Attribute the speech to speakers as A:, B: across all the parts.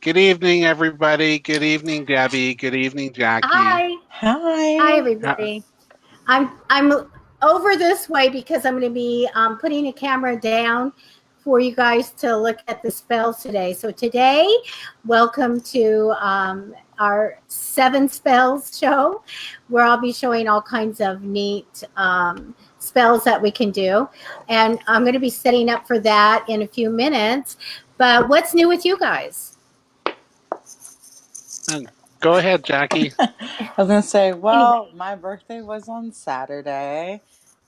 A: Good evening, everybody. Good evening, Debbie. Good evening, Jackie.
B: Hi. Hi,
C: Hi.
B: everybody. I'm over this way because I'm going to be putting a camera down for you guys to look at the spells today. So today, welcome to our 7 spells show, where I'll be showing all kinds of neat spells that we can do, and I'm going to be setting up for that in a few minutes. But what's new with you guys?
A: Go ahead, Jackie.
C: I was gonna say,
B: Anybody?
C: my birthday was on Saturday.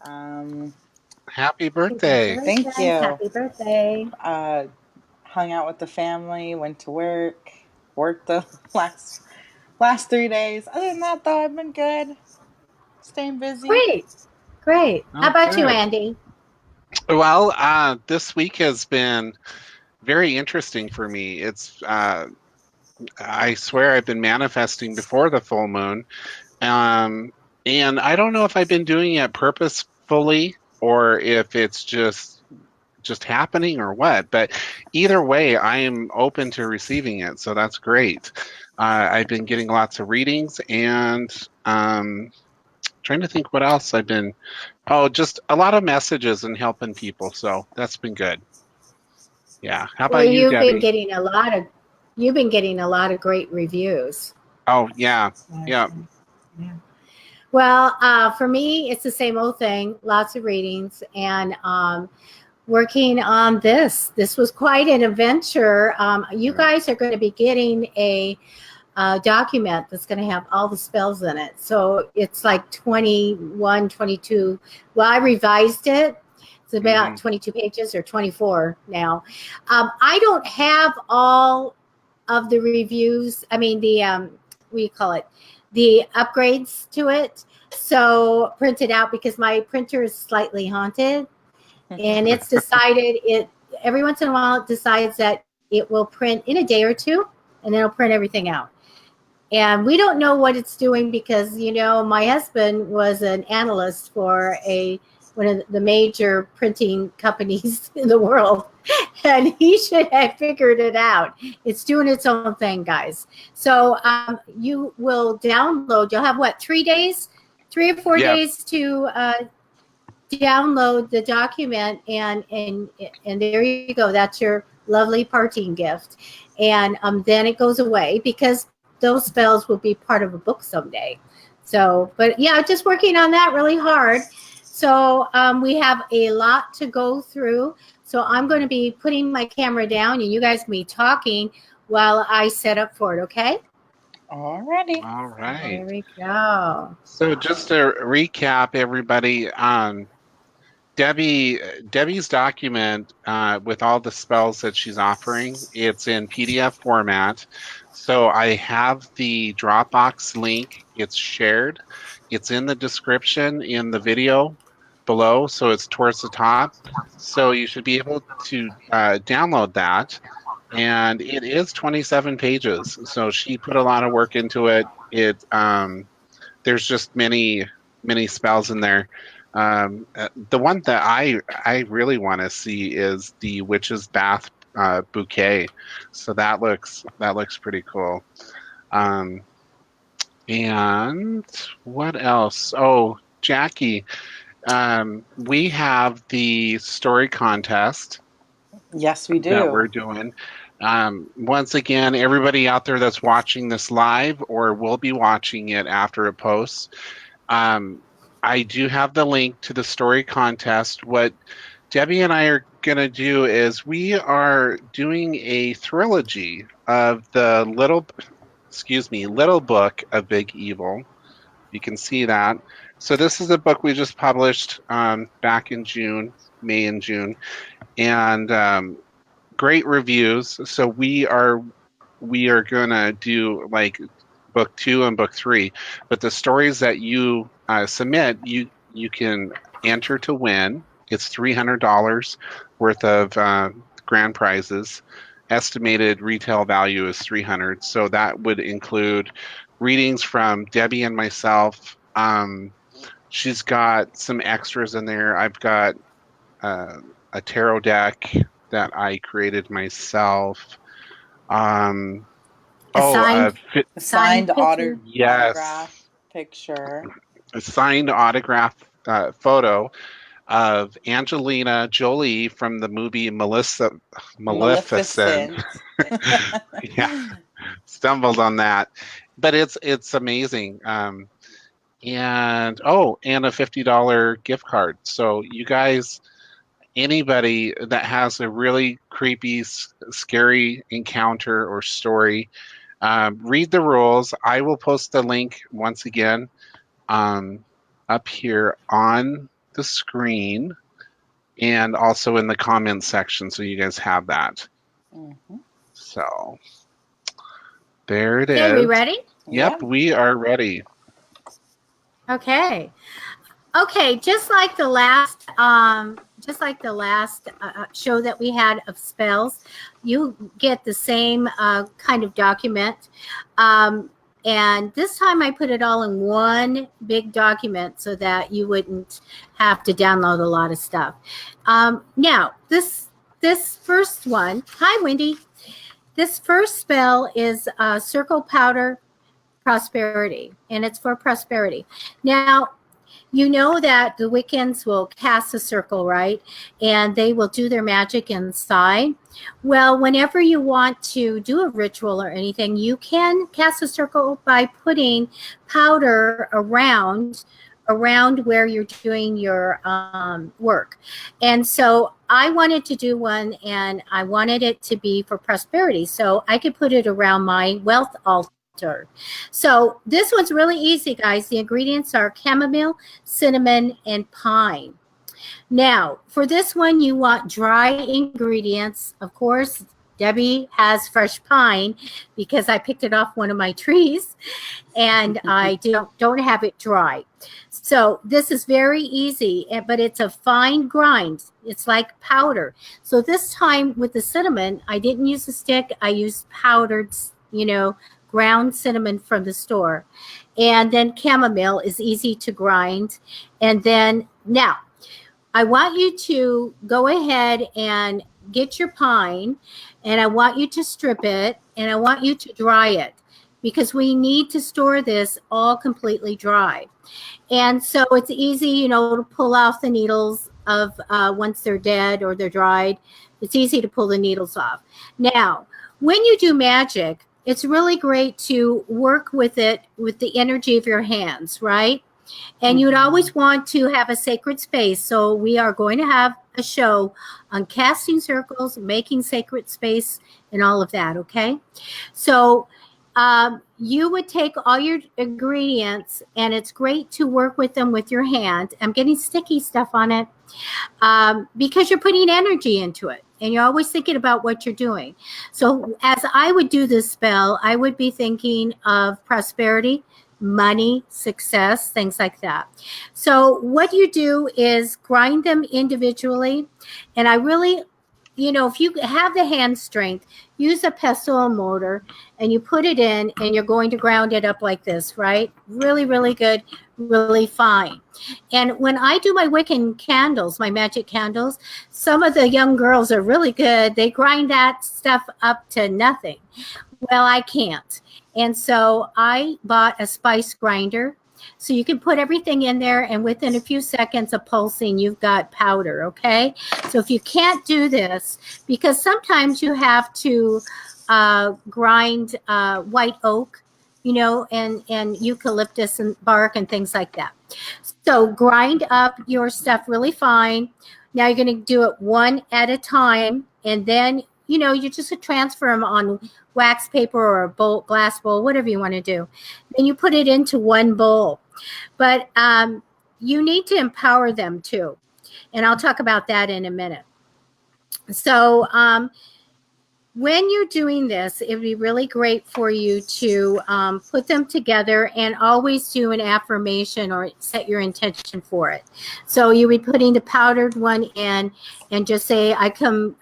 C: Um,
A: Happy birthday.
C: thank
B: Congratulations.
C: you.
B: Happy birthday.
C: Uh, Hung out with the family, went to worked the last 3 days. Other than that, though, I've been good, staying busy.
B: Great. Great. How
A: Oh,
B: about you,
A: good.
B: Andy?
A: Well, this week has been very interesting for me. I swear I've been manifesting before the full moon. Um, and I don't know if I've been doing it purposefully or if it's just happening or what, but either way, I am open to receiving it. So that's great. I've been getting lots of readings and trying to think what else I've been. Oh, just a lot of messages and helping people. So that's been good. Yeah. How
B: Well,
A: about you, Debbie?
B: you've been getting a lot of great reviews.
A: Oh, yeah. Yeah.
C: Yeah.
B: Well, for me, it's the same old thing. Lots of readings and working on this. This was quite an adventure. You guys are going to be getting a document that's going to have all the spells in it. So it's like 21, 22. Well, I revised it. It's about 22 pages or 24 now. I don't have all of the reviews. I mean, what do you call it? The upgrades to it. So printed out because my printer is slightly haunted, and it's decided it every once in a while it decides that it will print in a day or two, and then it'll print everything out. And we don't know what it's doing because my husband was an analyst for one of the major printing companies in the world, and he should have figured it out. It's doing its own thing, guys. So you will download. You'll have what, 3 days, 3 or 4
A: Yeah.
B: days to download the document, and there you go. That's your lovely parting gift, and then it goes away because those spells will be part of a book someday. So, but yeah, just working on that really hard. So we have a lot to go through. So I'm going to be putting my camera down, and you guys can be talking while I set up for it. Okay?
C: Alrighty.
A: All right.
B: There we go.
A: So just to recap, everybody, Debbie's document with all the spells that she's offering, it's in PDF format. So I have the Dropbox link. It's shared. It's in the description in the video below, so it's towards the top. So you should be able to download that. And it is 27 pages. So she put a lot of work into it. There's just many spells in there. The one that I really want to see is the Witch's Bath bouquet. So that looks pretty cool. Um, and what else? Oh, Jackie, we have the story contest
C: Yes, we
A: that
C: do.
A: we're doing. Once again, everybody out there that's watching this live or will be watching it after it posts, I do have the link to the story contest. What Debbie and I are going to do is we are doing a trilogy of the little book of Big Evil. You can see that. So this is a book we just published back in May and June, and great reviews. So we are gonna do like book 2 and book 3, but the stories that you submit, you can enter to win. It's $300 worth of grand prizes. Estimated retail value is 300. So that would include readings from Debbie and myself. She's got some extras in there. I've got a tarot deck that I created myself. Um,
B: A
A: oh,
B: signed,
C: A
B: signed
C: signed
B: picture.
A: yes,
C: autograph picture.
A: a signed autograph photo of Angelina Jolie from the movie Maleficent.
C: Maleficent.
A: Yeah, stumbled on that, but it's amazing. And and a $50 gift card. So you guys, anybody that has a really creepy, scary encounter or story, read the rules. I will post the link once again up here on the screen and also in the comments section, so you guys have that.
C: Mhm.
A: So there it
B: Okay, we
A: is.
B: ready?
A: Yep, we are ready.
B: Okay. Okay, just like the last show that we had of spells, you get the same kind of document. And this time I put it all in one big document so that you wouldn't have to download a lot of stuff. Now, this first one, hi Wendy. This first spell is Circle Powder Prosperity, and it's for prosperity. Now, you know that the Wiccans will cast a circle, right? And they will do their magic inside. Well, whenever you want to do a ritual or anything, you can cast a circle by putting powder around where you're doing your work. And so I wanted to do one, and I wanted it to be for prosperity. So I could put it around my wealth altar. So this one's really easy, guys. The ingredients are chamomile, cinnamon, and pine. Now, for this one, you want dry ingredients. Of course, Debbie has fresh pine because I picked it off one of my trees, and I don't have it dry. So this is very easy, but it's a fine grind. It's like powder. So this time with the cinnamon, I didn't use a stick. I used powdered, ground cinnamon from the store. And then chamomile is easy to grind. And then now I want you to go ahead and get your pine, and I want you to strip it, and I want you to dry it because we need to store this all completely dry. And so it's easy, to pull off the needles of once they're dead or they're dried. It's easy to pull the needles off. Now, when you do magic, it's really great to work with it with the energy of your hands, right? And you'd always want to have a sacred space. So we are going to have a show on casting circles, making sacred space, and all of that, okay? So you would take all your ingredients, and it's great to work with them with your hand. I'm getting sticky stuff on it because you're putting energy into it. And you're always thinking about what you're doing. So as I would do this spell, I would be thinking of prosperity, money, success, things like that. So what you do is grind them individually. And I really, if you have the hand strength, use a pestle or mortar, and you put it in, and you're going to ground it up like this, right? Really, really good, really fine. And when I do my Wiccan candles, my magic candles, some of the young girls are really good. They grind that stuff up to nothing. Well, I can't. And so I bought a spice grinder. So you can put everything in there, and within a few seconds of pulsing, you've got powder, okay? So if you can't do this, because sometimes you have to grind white oak, and eucalyptus and bark and things like that. So grind up your stuff really fine. Now you're going to do it one at a time, and then you just transfer them on wax paper or a bowl, glass bowl, whatever you want to do. Then you put it into one bowl. But you need to empower them too. And I'll talk about that in a minute. So when you're doing this, it would be really great for you to put them together and always do an affirmation or set your intention for it. So you would be putting the powdered one in and just say, am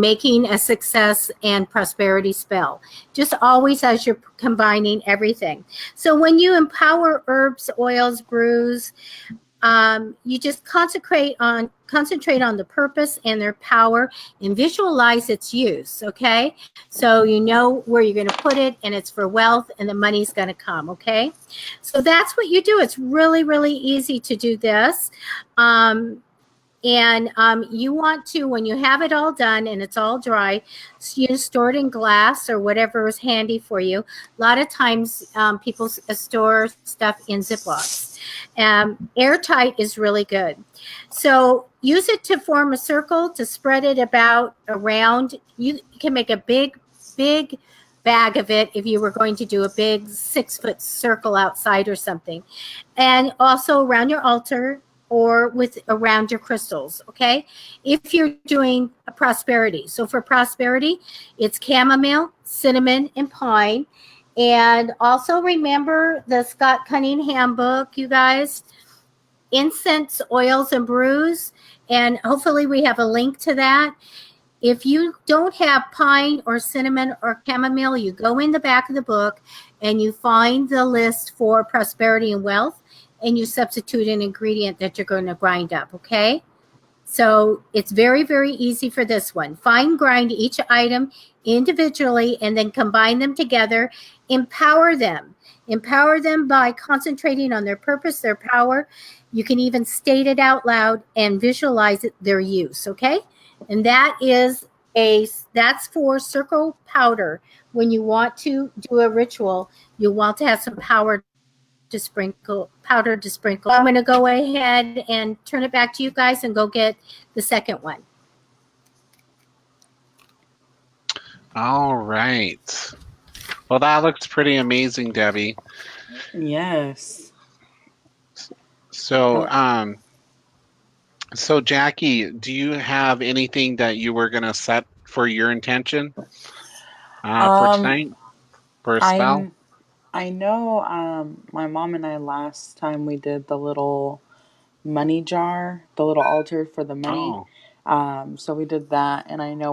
B: making a success and prosperity spell. Just always as you're combining everything. So when you empower herbs, oils, brews, You just concentrate on the purpose and their power and visualize its use. Okay, so you know where you're going to put it, and it's for wealth, and the money's going to come. Okay, so that's what you do. It's really, really easy to do this. You want to, when you have it all done and it's all dry, so you store it in glass or whatever is handy for you. A lot of times people store stuff in Ziplocs. Airtight is really good. So use it to form a circle, to spread it about around. You can make a big bag of it if you were going to do a big 6-foot circle outside or something. And also around your altar, or around your crystals, okay? If you're doing a prosperity. So for prosperity, it's chamomile, cinnamon, and pine. And also remember the Scott Cunningham book, you guys, Incense, Oils, and Brews. And hopefully we have a link to that. If you don't have pine or cinnamon or chamomile, you go in the back of the book and you find the list for prosperity and wealth, and you substitute an ingredient that you're going to grind up, okay? So it's very, very easy for this one. Fine grind each item individually and then combine them together. Empower them. Empower them by concentrating on their purpose, their power. You can even state it out loud and visualize their use, okay? And that's for circle powder. When you want to do a ritual, you want to have some powder to sprinkle. I'm going to go ahead and turn it back to you guys and go get the second one.
A: All right. Well, that looks pretty amazing, Debbie.
C: Yes.
A: So, Jackie, do you have anything that you were going to set for your intention for tonight for a spell?
C: I know my mom and I, last time we did the little money jar, the little altar for the money. So we did that, and I know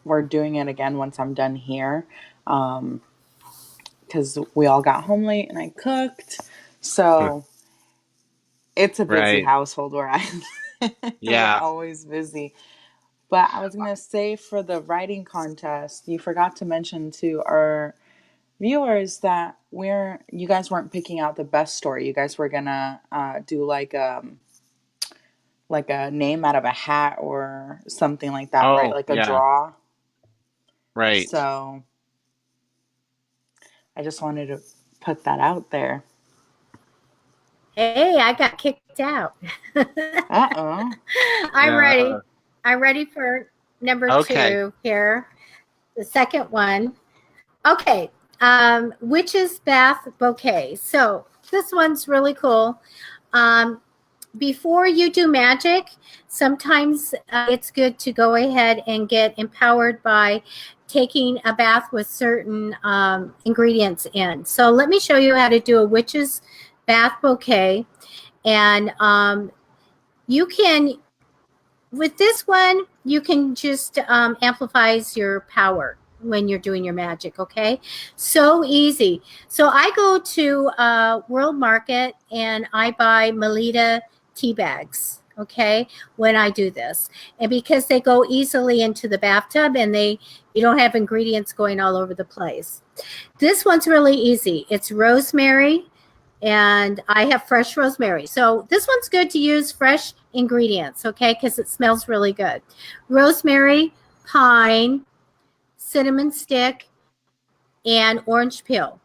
C: we're doing it again once I'm done here, because we all got home late and I cooked. So it's a busy household where we're always busy. But I was going to say, for the writing contest, you forgot to mention to our viewers that you guys weren't picking out the best story. You guys were going to do like a name out of a hat or something like that, right? Like a draw.
A: Right.
C: So I just wanted to put that out there.
B: Hey, I got kicked out.
C: Uh-oh.
B: I'm ready. I'm ready for number 2 here. The second one. Okay. Witch's Bath Bouquet. So this one's really cool. Before you do magic, sometimes it's good to go ahead and get empowered by taking a bath with certain ingredients in. So let me show you how to do a witch's bath bouquet. And you can, with this one, you can just amplifies your power when you're doing your magic, okay? So easy. So I go to World Market and I buy Melita tea bags, okay, when I do this. And because they go easily into the bathtub and you don't have ingredients going all over the place. This one's really easy. It's rosemary, and I have fresh rosemary. So this one's good to use fresh ingredients, okay, because it smells really good. Rosemary, pine, cinnamon stick, and orange peel.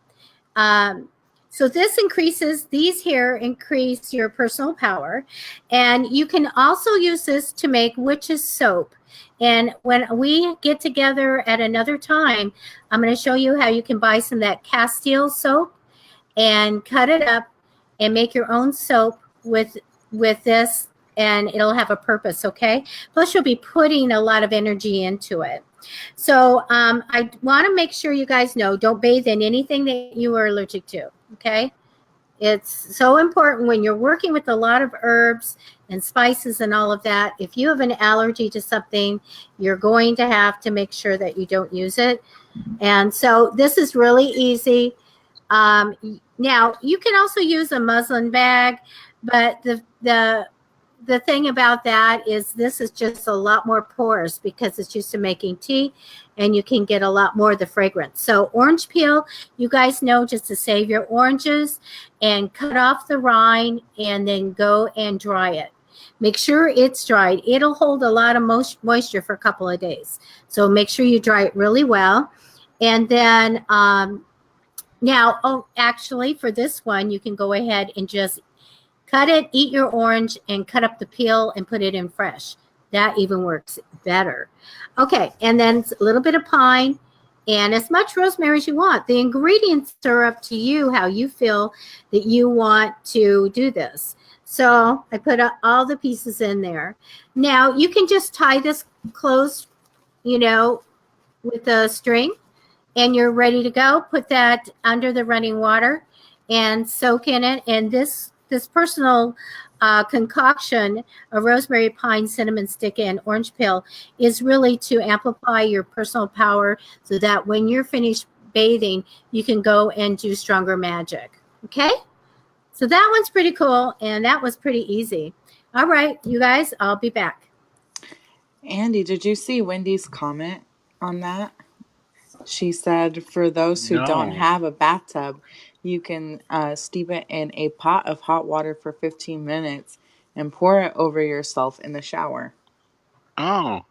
B: So these here increase your personal power. And you can also use this to make witch's soap. And when we get together at another time, I'm going to show you how you can buy some of that Castile soap and cut it up and make your own soap with this, and it'll have a purpose, okay? Plus, you'll be putting a lot of energy into it. So I want to make sure you guys know, don't bathe in anything that you are allergic to, okay? It's so important when you're working with a lot of herbs and spices and all of that. If you have an allergy to something, you're going to have to make sure that you don't use it. And so this is really easy. Now you can also use a muslin bag, but the thing about that is this is just a lot more porous because it's used to making tea, and you can get a lot more of the fragrance. So orange peel, you guys know, just to save your oranges and cut off the rind and then go and dry it. Make sure it's dried. It'll hold a lot of moisture for a couple of days. So make sure you dry it really well. And then now, actually for this one, you can go ahead and just cut it, eat your orange, and cut up the peel and put it in fresh. That even works better. Okay, and then a little bit of pine and as much rosemary as you want. The ingredients are up to you, how you feel that you want to do this. So I put all the pieces in there. Now you can just tie this closed, with a string, and you're ready to go. Put that under the running water and soak in it. And this personal concoction of rosemary, pine, cinnamon stick, and orange peel is really to amplify your personal power so that when you're finished bathing, you can go and do stronger magic. Okay? So that one's pretty cool, and that was pretty easy. All right, you guys, I'll be back.
C: Andy, did you see Wendy's comment on that? She said, for those who don't have a bathtub, you can steep it in a pot of hot water for 15 minutes and pour it over yourself in the shower.
A: Oh,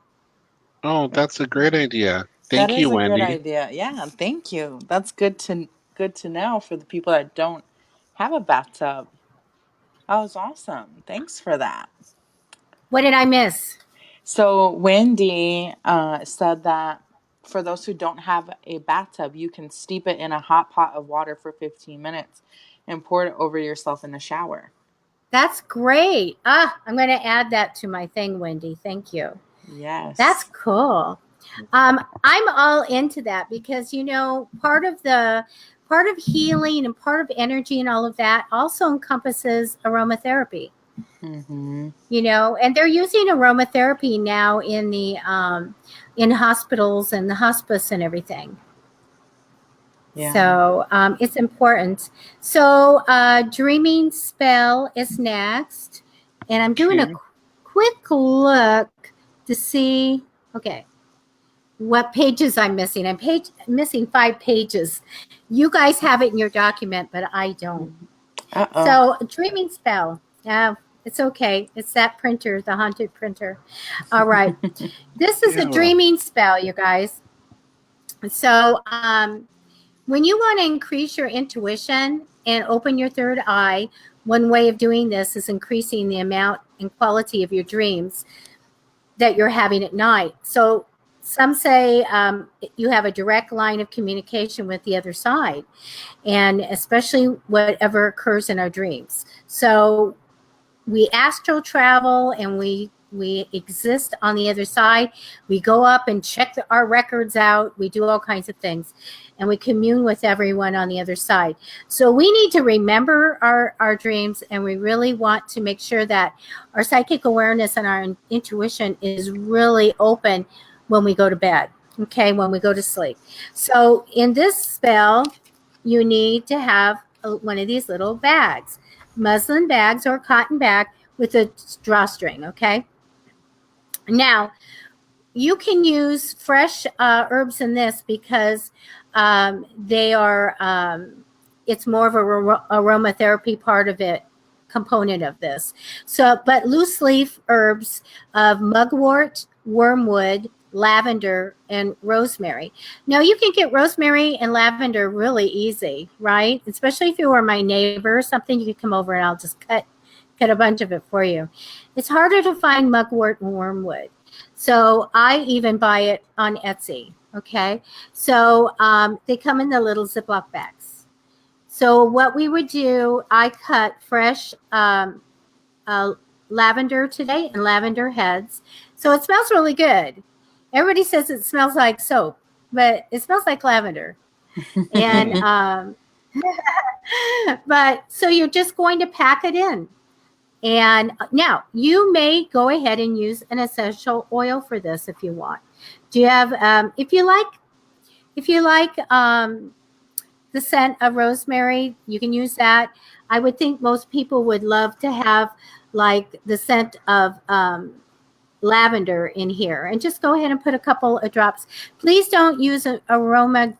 A: that's a great idea. Thank you, Wendy.
C: That is a good idea. Yeah, thank you. That's good to know for the people that don't have a bathtub. That was awesome. Thanks for that.
B: What did I miss?
C: So Wendy said that for those who don't have a bathtub, you can steep it in a hot pot of water for 15 minutes and pour it over yourself in the shower.
B: That's great. I'm going to add that to my thing, Wendy. Thank you.
C: Yes.
B: That's cool. I'm all into that because, part of healing and part of energy and all of that also encompasses aromatherapy.
C: Mm-hmm.
B: And they're using aromatherapy now in the in hospitals and the hospice and everything. Yeah. So it's important. So dreaming spell is next, and I'm doing a quick look to see. Okay. What pages I'm missing? I'm missing 5 pages. You guys have it in your document, but I don't.
C: Uh-oh.
B: So dreaming spell. It's okay. It's that printer, the haunted printer. All right. This is a dreaming spell, you guys. So when you want to increase your intuition and open your third eye, one way of doing this is increasing the amount and quality of your dreams that you're having at night. So some say you have a direct line of communication with the other side, and especially whatever occurs in our dreams. So we astral travel and we exist on the other side. We go up and check our records out. We do all kinds of things, and we commune with everyone on the other side. So we need to remember our dreams, and we really want to make sure that our psychic awareness and our intuition is really open when we go to bed, okay, when we go to sleep. So in this spell, you need to have one of these little bags, muslin bags or cotton bag with a drawstring, okay? Now, you can use fresh herbs in this because they are, it's more of a aromatherapy part of it, component of this. So, but loose leaf herbs of mugwort, wormwood, lavender, and rosemary. Now you can get rosemary and lavender really easy, right? Especially if you were my neighbor or something, you could come over and I'll just cut a bunch of it for you. It's harder to find mugwort and wormwood. So I even buy it on Etsy, okay? So they come in the little Ziploc bags. So what we would do, I cut fresh lavender today and lavender heads. So it smells really good. Everybody says it smells like soap, but it smells like lavender. And but so you're just going to pack it in. And now you may go ahead and use an essential oil for this if you want. Do you have if you like the the scent of rosemary, you can use that. I would think most people would love to have like the scent of lavender in here, and just go ahead and put a couple of drops. Please don't use an aroma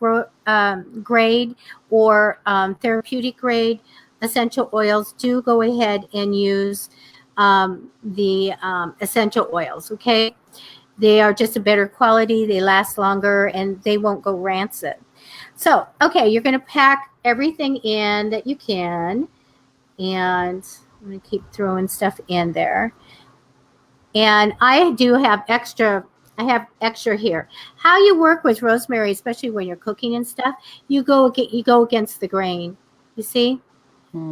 B: grade or therapeutic grade essential oils. Do go ahead and use the essential oils. Okay, they are just a better quality, they last longer, and they won't go rancid. So okay, you're going to pack everything in that you can, and I'm going to keep throwing stuff in there. And I do have extra. I have extra here. How you work with rosemary, especially when you're cooking and stuff, you go against the grain. You see,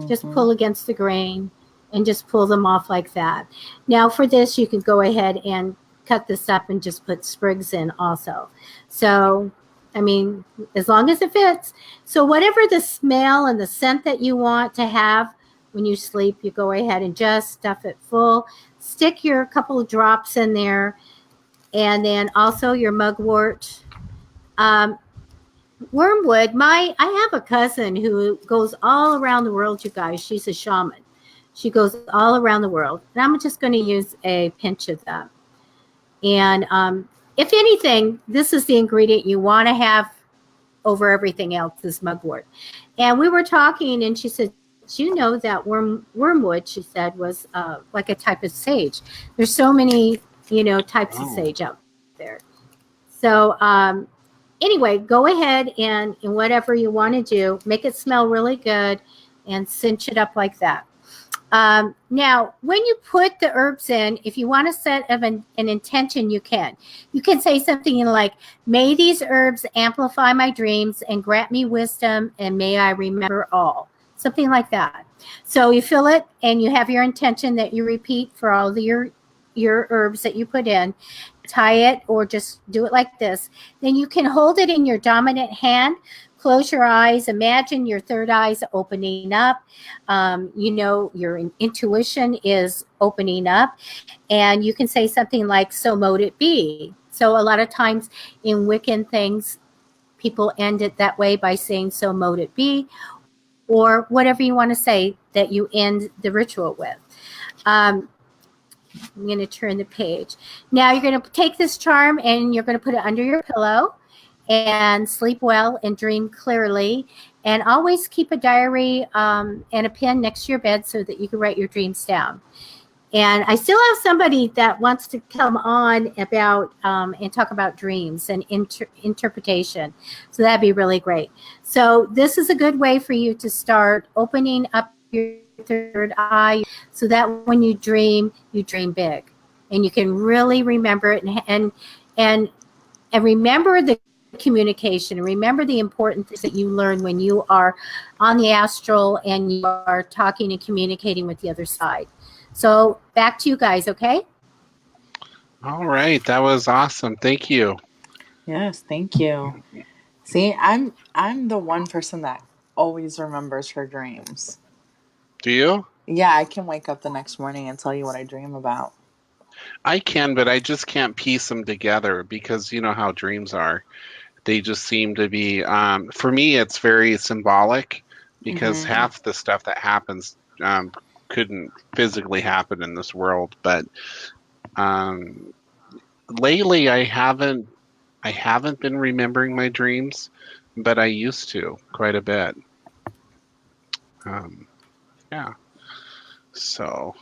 B: just pull against the grain and just pull them off like that. Now for this, you can go ahead and cut this up and just put sprigs in also. So, I mean, as long as it fits. So whatever the smell and the scent that you want to have when you sleep, you go ahead and just stuff it full. Stick your couple of drops in there, and then also your mugwort. Wormwood, I have a cousin who goes all around the world, you guys. She's a shaman. She goes all around the world. And I'm just going to use a pinch of that. And if anything, this is the ingredient you want to have over everything else, this mugwort. And we were talking, and she said, you know that wormwood, she said, was like a type of sage. There's so many, types of sage out there. So anyway, go ahead and whatever you want to do, make it smell really good and cinch it up like that. Now, when you put the herbs in, if you want to set of an intention, you can. You can say something like, may these herbs amplify my dreams and grant me wisdom, and may I remember all. Something like that. So you fill it, and you have your intention that you repeat for all of your herbs that you put in. Tie it, or just do it like this. Then you can hold it in your dominant hand. Close your eyes. Imagine your third eye's opening up. Your intuition is opening up. And you can say something like, so mote it be. So a lot of times in Wiccan things, people end it that way by saying, so mote it be, or whatever you want to say that you end the ritual with. I'm going to turn the page. Now you're going to take this charm and you're going to put it under your pillow and sleep well and dream clearly. And always keep a diary and a pen next to your bed so that you can write your dreams down. And I still have somebody that wants to come on about and talk about dreams and interpretation. So that'd be really great. So this is a good way for you to start opening up your third eye so that when you dream big. And you can really remember it and remember the communication. Remember the important things that you learn when you are on the astral and you are talking and communicating with the other side. So back to you guys, okay?
A: All right, that was awesome. Thank you.
C: Yes, thank you. See, I'm the one person that always remembers her dreams.
A: Do you?
C: Yeah, I can wake up the next morning and tell you what I dream about.
A: I can, but I just can't piece them together because you know how dreams are. They just seem to be, for me, it's very symbolic because half the stuff that happens couldn't physically happen in this world. But lately, I haven't been remembering my dreams, but I used to quite a bit. Yeah. So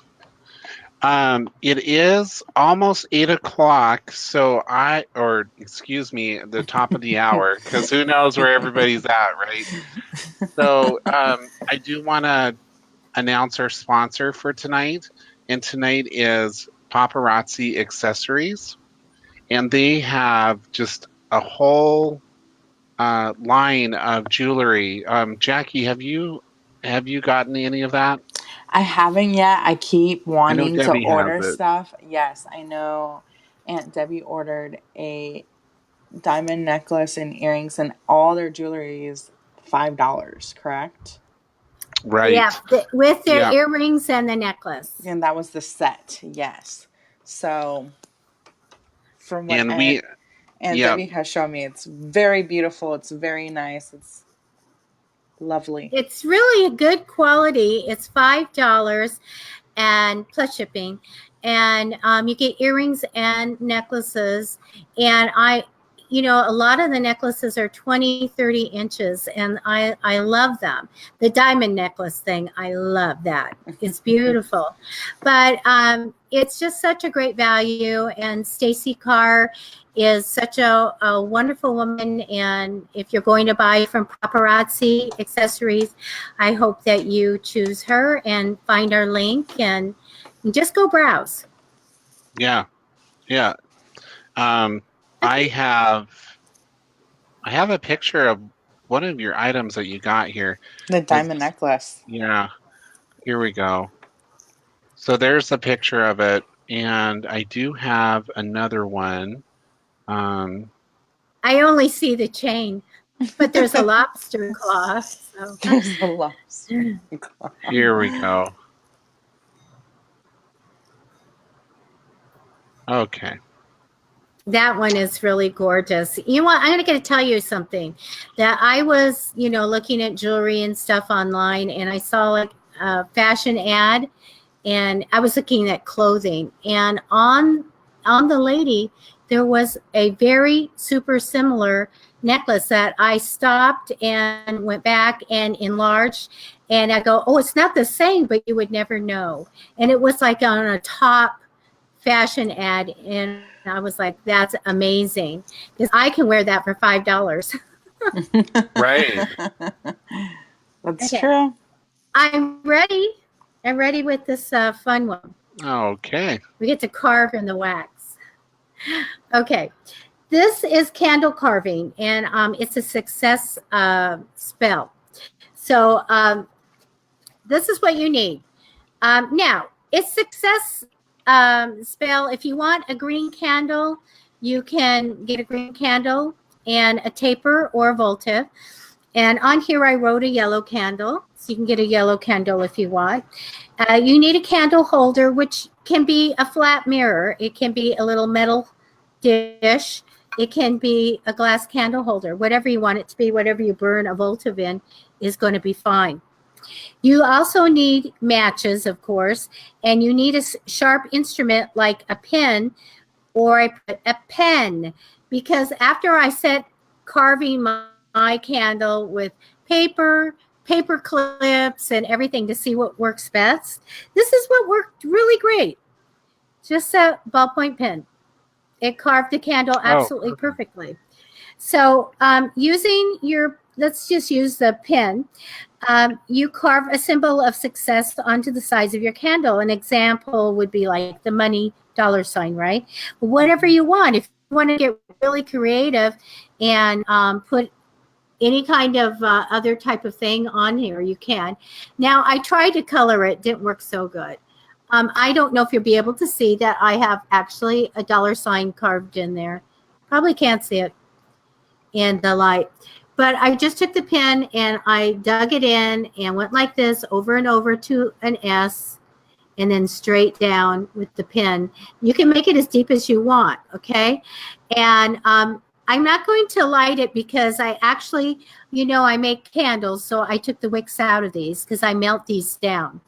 A: it is almost 8:00. So the top of the hour, because who knows where everybody's at, right? So I do want to announce our sponsor for tonight, and tonight is Paparazzi Accessories, and they have just a whole line of jewelry. Jackie, have you gotten any of that?
C: I haven't yet. I keep wanting to order stuff. Yes, I know Aunt Debbie ordered a diamond necklace and earrings, and all their jewelry is $5, correct?
A: Right.
B: Yeah, with their earrings and the necklace.
C: And that was the set, yes. So from what Aunt Debbie has shown me, it's very beautiful. It's very nice. Lovely.
B: It's really a good quality. It's $5 and plus shipping. And you get earrings and necklaces. And a lot of the necklaces are 20, 30 inches, and I love them. The diamond necklace thing, I love that. It's beautiful. But it's just such a great value. And Stacy Carr is such a wonderful woman. And if you're going to buy from Paparazzi Accessories, I hope that you choose her and find our link and just go browse.
A: Yeah. Yeah. I have a picture of one of your items that you got here.
C: The diamond necklace.
A: Yeah. Here we go. So there's a picture of it, and I do have another one.
B: I only see the chain, but there's a lobster claw. So.
C: There's a lobster claw.
A: Here we go. Okay.
B: That one is really gorgeous. You know what? I'm going to tell you something. That I was, looking at jewelry and stuff online, and I saw like a fashion ad, and I was looking at clothing. And on the lady, there was a very super similar necklace that I stopped and went back and enlarged. And I go, oh, it's not the same, but you would never know. And it was like on a top fashion ad, and I was like, that's amazing, because I can wear that for $5.
A: Right.
C: That's true.
B: I'm ready with this fun one.
A: Okay.
B: We get to carve in the wax. Okay. This is candle carving, and it's a success spell. So this is what you need. Now, it's success spell. If you want a green candle, you can get a green candle and a taper or a votive. And on here I wrote a yellow candle, so you can get a yellow candle if you want. You need a candle holder, which can be a flat mirror. It can be a little metal dish. It can be a glass candle holder. Whatever you want it to be, whatever you burn a votive in is going to be fine. You also need matches, of course, and you need a sharp instrument like a pen, or I put a pen, because after I set carving my candle with paper clips and everything to see what works best, this is what worked really great. Just a ballpoint pen. It carved the candle absolutely perfectly. So let's just use the pen. You carve a symbol of success onto the sides of your candle. An example would be like the money $sign, right? Whatever you want. If you want to get really creative and put any kind of other type of thing on here, you can. Now, I tried to color it. Didn't work so good. I don't know if you'll be able to see that I have actually a $sign carved in there. Probably can't see it in the light. But I just took the pen and I dug it in and went like this over and over to an S, and then straight down with the pen. You can make it as deep as you want, okay? And I'm not going to light it because I actually, I make candles, so I took the wicks out of these because I melt these down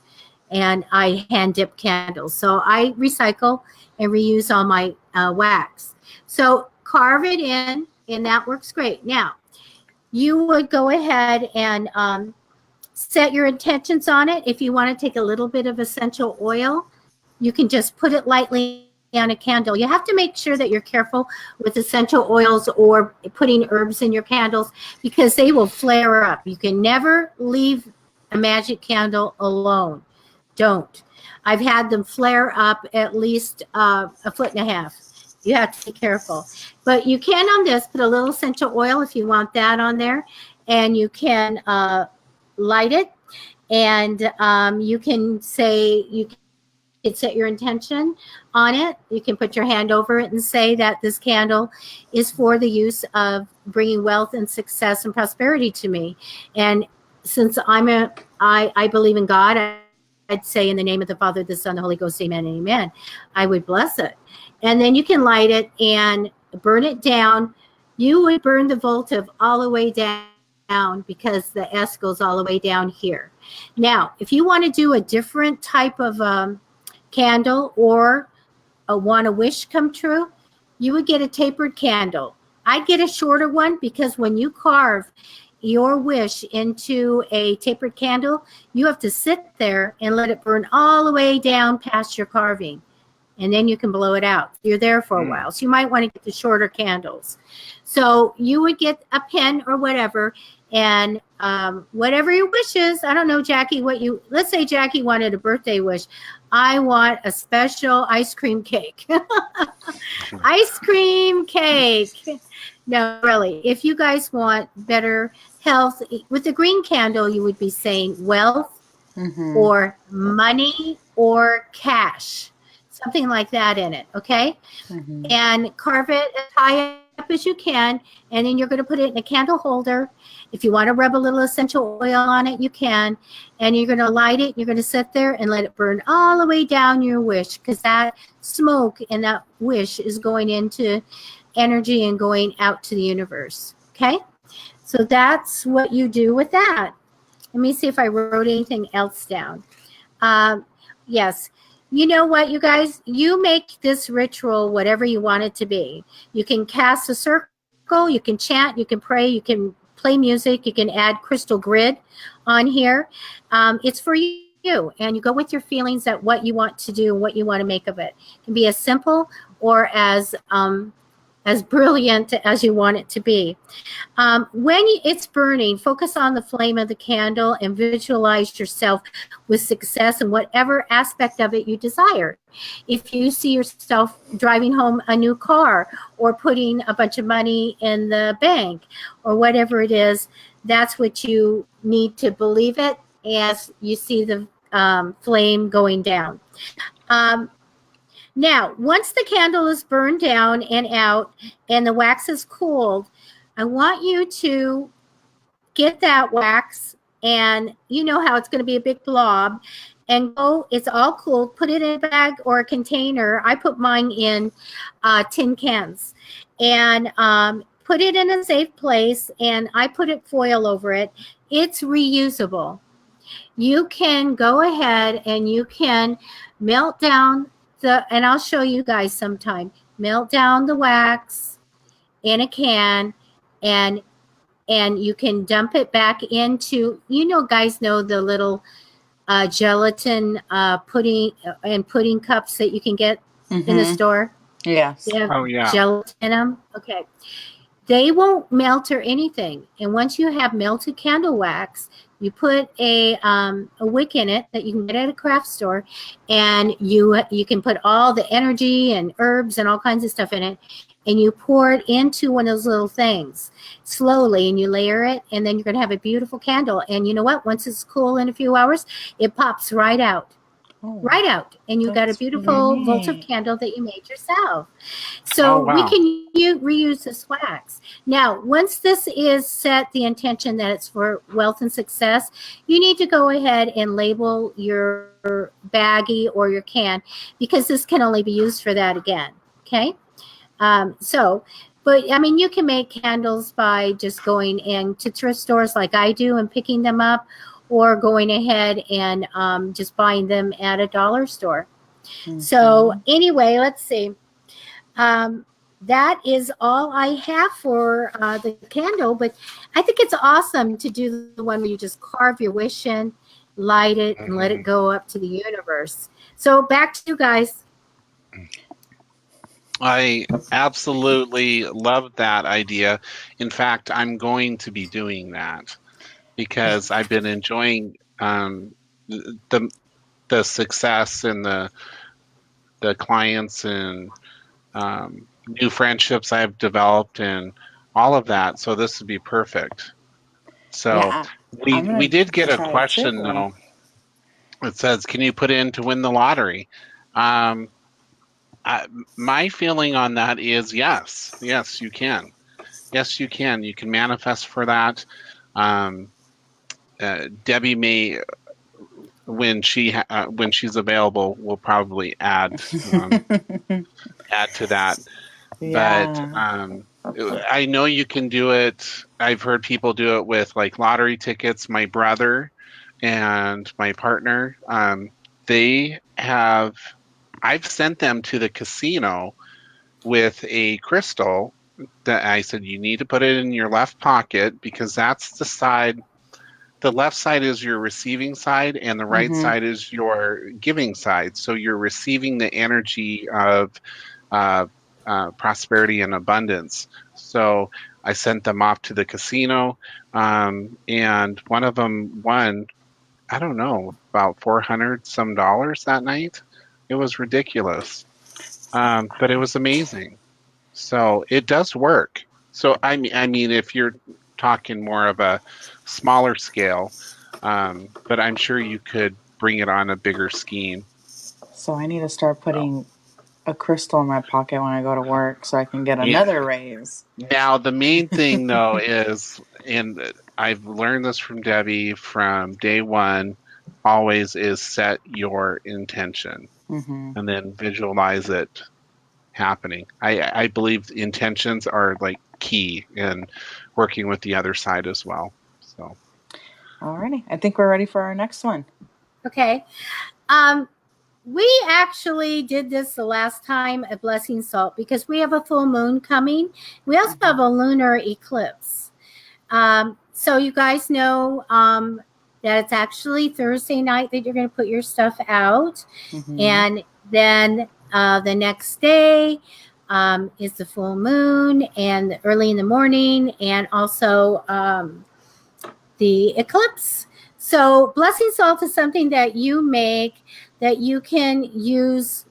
B: and I hand dip candles. So I recycle and reuse all my wax. So carve it in, and that works great. Now, you would go ahead and set your intentions on it. If you want to take a little bit of essential oil, you can just put it lightly on a candle. You have to make sure that you're careful with essential oils or putting herbs in your candles, because they will flare up. You can never leave a magic candle alone. Don't. I've had them flare up at least a foot and a half. You have to be careful. But you can on this put a little essential oil if you want that on there, and you can light it, and you can set your intention on it. You can put your hand over it and say that this candle is for the use of bringing wealth and success and prosperity to me. And since I believe in God, I'd say in the name of the Father, the Son, the Holy Ghost, amen and amen. I would bless it. And then you can light it and burn it down. You would burn the votive all the way down down because the S goes all the way down here. Now, if you want to do a different type of candle or want a wish come true, you would get a tapered candle. I'd get a shorter one because when you carve your wish into a tapered candle, you have to sit there and let it burn all the way down past your carving. And then you can blow it out. You're there for a while. So you might want to get the shorter candles. So you would get a pen or whatever, and whatever your wish is. I don't know, Jackie, let's say Jackie wanted a birthday wish. I want a special ice cream cake. Ice cream cake. No, really. If you guys want better health, with the green candle, you would be saying wealth or money or cash. Something like that in it, okay? And carve it as high up as you can, and then you're going to put it in a candle holder. If you want to rub a little essential oil on it, you can. And you're going to light it. You're going to sit there and let it burn all the way down your wish, because that smoke and that wish is going into energy and going out to the universe, okay? So that's what you do with that. Let me see if I wrote anything else down. Yes. You know what, you guys? You make this ritual whatever you want it to be. You can cast a circle, you can chant, you can pray, you can play music, you can add crystal grid on here. It's for you, and you go with your feelings at what you want to do and what you want to make of it. It can be as simple or as brilliant as you want it to be. When it's burning, focus on the flame of the candle and visualize yourself with success in whatever aspect of it you desire. If you see yourself driving home a new car or putting a bunch of money in the bank or whatever it is, that's what you need to believe it as you see the flame going down. Now, once the candle is burned down and out and the wax is cooled, I want you to get that wax, and you know how it's going to be a big blob, and go, it's all cooled, put it in a bag or a container. I put mine in tin cans, and put it in a safe place, and I put it foil over it. It's reusable. You can go ahead and you can melt down and I'll show you guys sometime, melt down the wax in a can, and you can dump it back into, guys know the little gelatin pudding cups that you can get in the store?
C: Yes.
B: They have gelatin in them. Okay. They won't melt or anything. And once you have melted candle wax, you put a wick in it that you can get at a craft store, and you can put all the energy and herbs and all kinds of stuff in it, and you pour it into one of those little things slowly, and you layer it, and then you're going to have a beautiful candle. And you know what? Once it's cool in a few hours, it pops right out. Right out, and you got a beautiful votive candle that you made yourself. So we can reuse this wax. Now, once this is set, the intention that it's for wealth and success, you need to go ahead and label your baggie or your can, because this can only be used for that again. Okay, but I mean, you can make candles by just going into thrift stores like I do and picking them up, or going ahead and just buying them at a dollar store. So anyway, let's see. That is all I have for the candle, but I think it's awesome to do the one where you just carve your wish in, light it, and let it go up to the universe. So back to you guys.
A: I absolutely love that idea. In fact, I'm going to be doing that, because I've been enjoying the success and the clients and new friendships I've developed and all of that. So this would be perfect. So we did get a question though. It says, "Can you put in to win the lottery?" My feeling on that is yes. Yes, you can. Yes, you can. You can manifest for that. Debbie may, when she's available, will probably add to that. But I know you can do it. I've heard people do it with like lottery tickets. My brother and my partner, I've sent them to the casino with a crystal that I said, you need to put it in your left pocket because that's the left side is your receiving side and the right side is your giving side. So you're receiving the energy of prosperity and abundance. So I sent them off to the casino, and one of them won, I don't know, about $400 some that night. It was ridiculous, but it was amazing. So it does work. So I mean, if you're talking more of a smaller scale, but I'm sure you could bring it on a bigger scheme.
C: So I need to start putting a crystal in my pocket when I go to work so I can get another raise.
A: Now, the main thing though is, and I've learned this from Debbie from day one, always is set your intention and then visualize it happening. I believe intentions are like key in working with the other side as well. So,
C: alrighty, I think we're ready for our next one.
B: Okay. We actually did this the last time at Blessing Salt because we have a full moon coming. We also have a lunar eclipse. So you guys know that it's actually Thursday night that you're going to put your stuff out. And then the next day is the full moon and early in the morning, and also the eclipse. So Blessing Salt is something that you make that you can use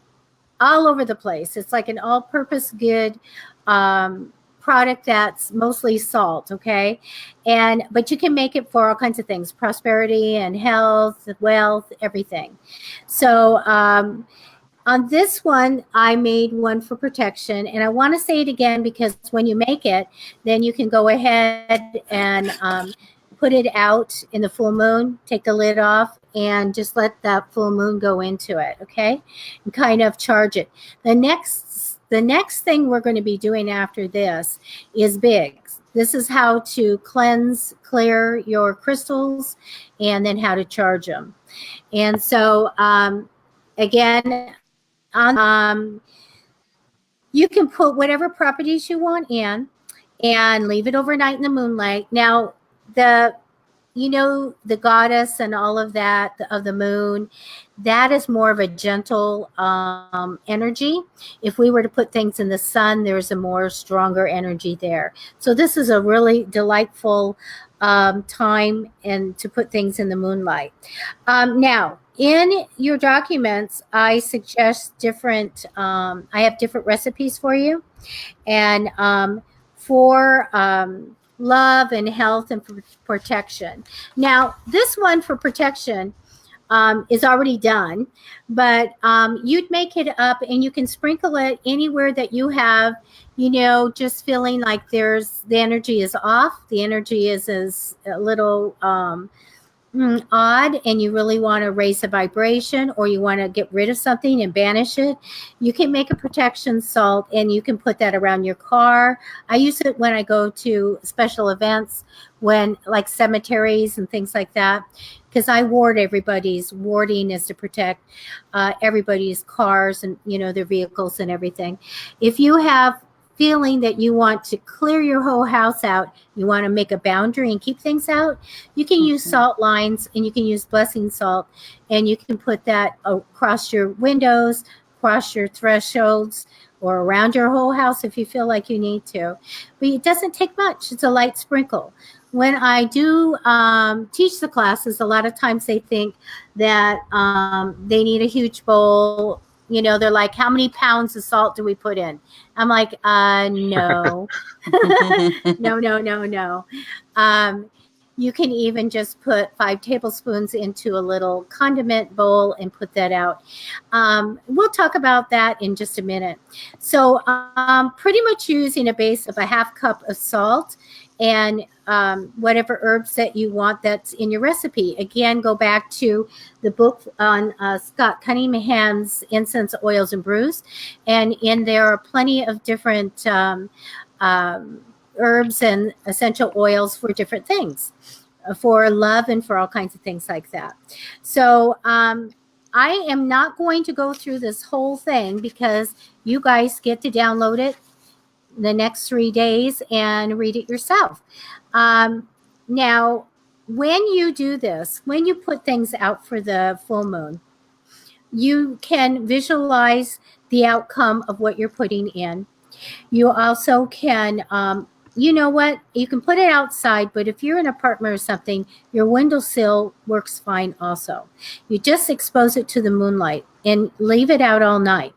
B: all over the place. It's like an all-purpose good product that's mostly salt, okay? But you can make it for all kinds of things, prosperity and health, wealth, everything. So on this one, I made one for protection, and I want to say it again because when you make it, then you can go ahead and put it out in the full moon, take the lid off, and just let that full moon go into it, okay? And kind of charge it. The next thing we're going to be doing after this is big. This is how to clear your crystals, and then how to charge them. And so, again, you can put whatever properties you want in and leave it overnight in the moonlight. Now, the goddess and all of that of the moon, that is more of a gentle energy. If we were to put things in the sun, there's a more stronger energy there. So this is a really delightful time and to put things in the moonlight. Now, in your documents, I suggest different, I have different recipes for you. And for love and health and protection. Now, this one for protection is already done, but you'd make it up and you can sprinkle it anywhere that you have, just feeling like the energy is off, the energy is a little odd, and you really want to raise the vibration, or you want to get rid of something and banish it. You can make a protection salt and you can put that around your car. I use it when I go to special events, when like cemeteries and things like that, because I ward everybody's. Warding is to protect everybody's cars and their vehicles and everything. If you have feeling that you want to clear your whole house out, you want to make a boundary and keep things out, you can use salt lines, and you can use blessing salt, and you can put that across your windows, across your thresholds, or around your whole house if you feel like you need to. But it doesn't take much. It's a light sprinkle. When I do teach the classes, a lot of times they think that they need a huge bowl. They're like, how many pounds of salt do we put in? I'm like, no. No. You can even just put 5 tablespoons into a little condiment bowl and put that out. We'll talk about that in just a minute. So pretty much using a base of a 1/2 cup of salt and whatever herbs that you want that's in your recipe. Again, go back to the book on Scott Cunningham's Incense Oils and Brews, and in there are plenty of different herbs and essential oils for different things, for love and for all kinds of things like that. So I am not going to go through this whole thing because you guys get to download it the next 3 days and read it yourself. Now, when you do this, when you put things out for the full moon, you can visualize the outcome of what you're putting in. You also can, you know what? You can put it outside, but if you're in an apartment or something, your windowsill works fine also. You just expose it to the moonlight and leave it out all night.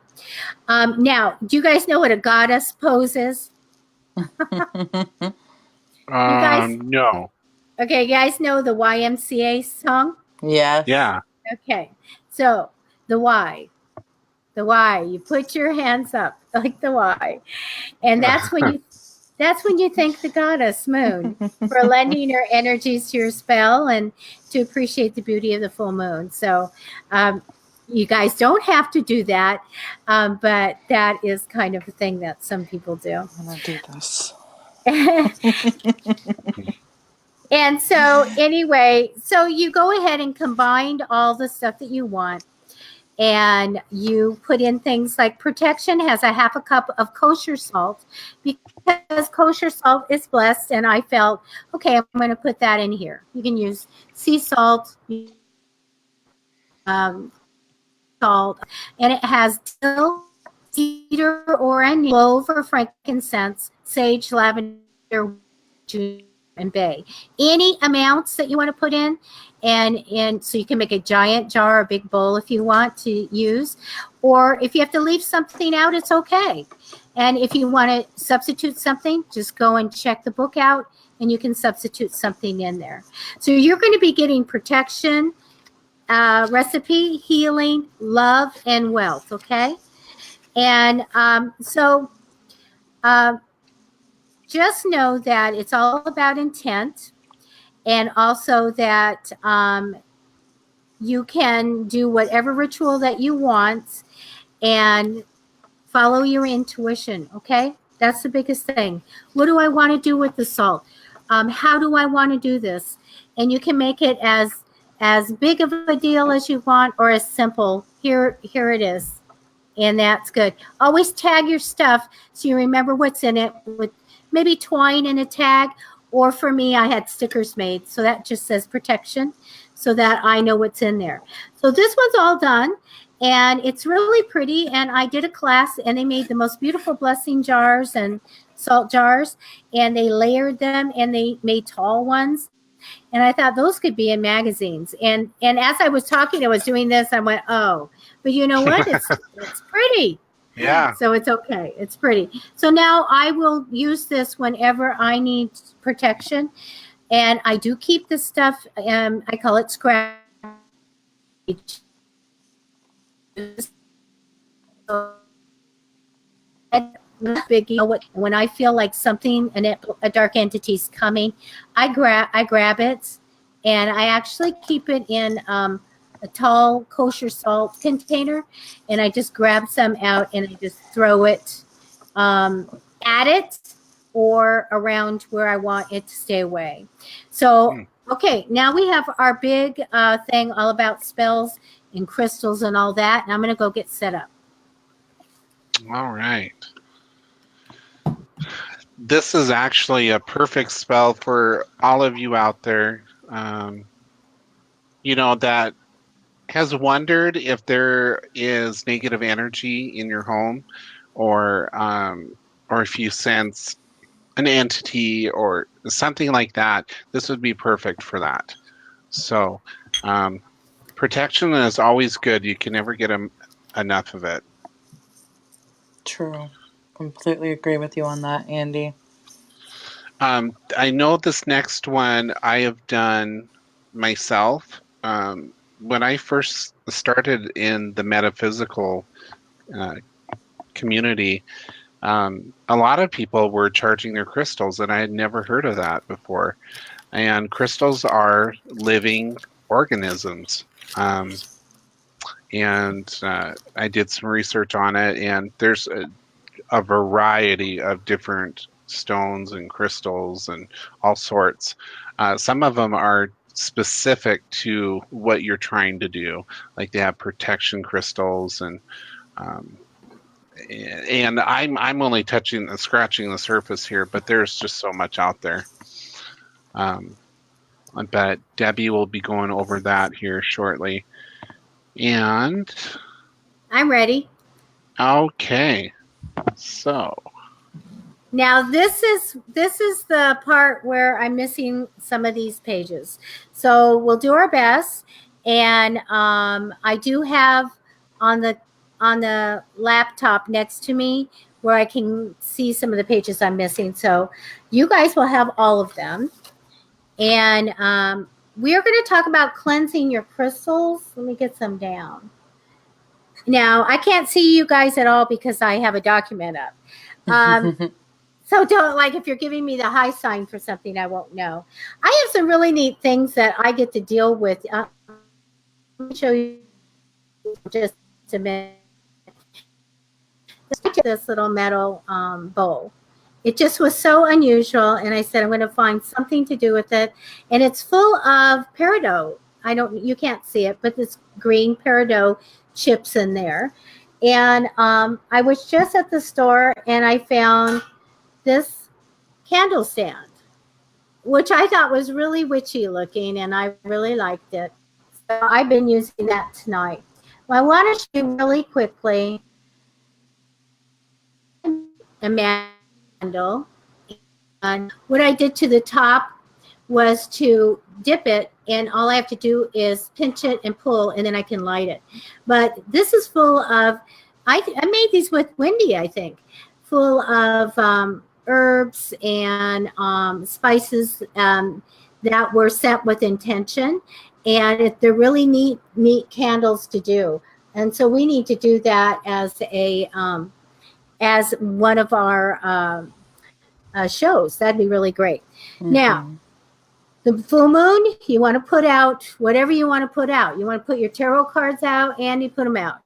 B: Now, do you guys know what a goddess pose is?
A: No.
B: Okay, you guys know the YMCA song?
C: Yes.
A: Yeah.
B: Okay, so the Y. You put your hands up like the Y, and that's when you thank the goddess moon for lending her energies to your spell and to appreciate the beauty of the full moon. So you guys don't have to do that, but that is kind of a thing that some people do.
C: I'm gonna do this.
B: And so anyway, so you go ahead and combine all the stuff that you want. And you put in things like Protection has a half a cup of kosher salt because kosher salt is blessed. And I felt, okay, I'm going to put that in here. You can use sea salt, salt, and it has dill, cedar, or onion, clover, frankincense, sage, lavender, and bay. Any amounts that you want to put in, and so you can make a giant jar, a big bowl if you want to use, or if you have to leave something out, it's okay. And if you want to substitute something, just go and check the book out and you can substitute something in there. So you're going to be getting protection, recipe, healing, love, and wealth, okay? And just know that it's all about intent, and also that you can do whatever ritual that you want and follow your intuition, okay? That's the biggest thing. What do I want to do with the salt? How do I want to do this? And you can make it as big of a deal as you want, or as simple. Here it is. And that's good. Always tag your stuff so you remember what's in it, with maybe twine and a tag. Or for me, I had stickers made. So that just says Protection, so that I know what's in there. So this one's all done. And it's really pretty. And I did a class, and they made the most beautiful blessing jars and salt jars. And they layered them, and they made tall ones. And I thought those could be in magazines. And as I was talking, I was doing this. I went, oh, but you know what? It's pretty.
A: Yeah.
B: So it's okay. It's pretty. So now I will use this whenever I need protection. And I do keep this stuff. I call it scratch. Biggie. When I feel like something, a dark entity's coming, I grab it, and I actually keep it in a tall kosher salt container, and I just grab some out and I just throw it at it or around where I want it to stay away. So, okay, now we have our big thing all about spells and crystals and all that, and I'm going to go get set up.
A: All right. This is actually a perfect spell for all of you out there, that has wondered if there is negative energy in your home, or if you sense an entity or something like that. This would be perfect for that. So protection is always good. You can never get enough of it.
C: True. Completely agree with you on that, Andy.
A: I know this next one I have done myself. When I first started in the metaphysical community, A lot of people were charging their crystals, and I had never heard of that before. And crystals are living organisms. And I did some research on it, and there's a variety of different stones and crystals and all sorts. Some of them are specific to what you're trying to do, like they have protection crystals, and I'm only scratching the surface here, but there's just so much out there. But Debbie will be going over that here shortly. And
B: I'm ready.
A: Okay. So
B: now this is the part where I'm missing some of these pages. So we'll do our best. And I do have on the laptop next to me where I can see some of the pages I'm missing. So you guys will have all of them. And we are going to talk about cleansing your crystals. Let me get some down. Now, I can't see you guys at all because I have a document up. So don't, like, if you're giving me the high sign for something, I won't know. I have some really neat things that I get to deal with. Let me show you just a minute. This little metal bowl. It just was so unusual, and I said I'm going to find something to do with it. And it's full of peridot. You can't see it, but this green peridot chips in there. And I was just at the store, and I found this candle stand, which I thought was really witchy looking, and I really liked it. So I've been using that tonight. Well, I want to show you really quickly a candle, and what I did to the top was to dip it, and all I have to do is pinch it and pull, and then I can light it. But this is full of, I made these with Wendy, I think, full of herbs and spices that were set with intention, and they're really neat candles to do. And so we need to do that as one of our shows. That'd be really great. Mm-hmm. Now, the full moon, you want to put out whatever you want to put out. You want to put your tarot cards out, and you put them out.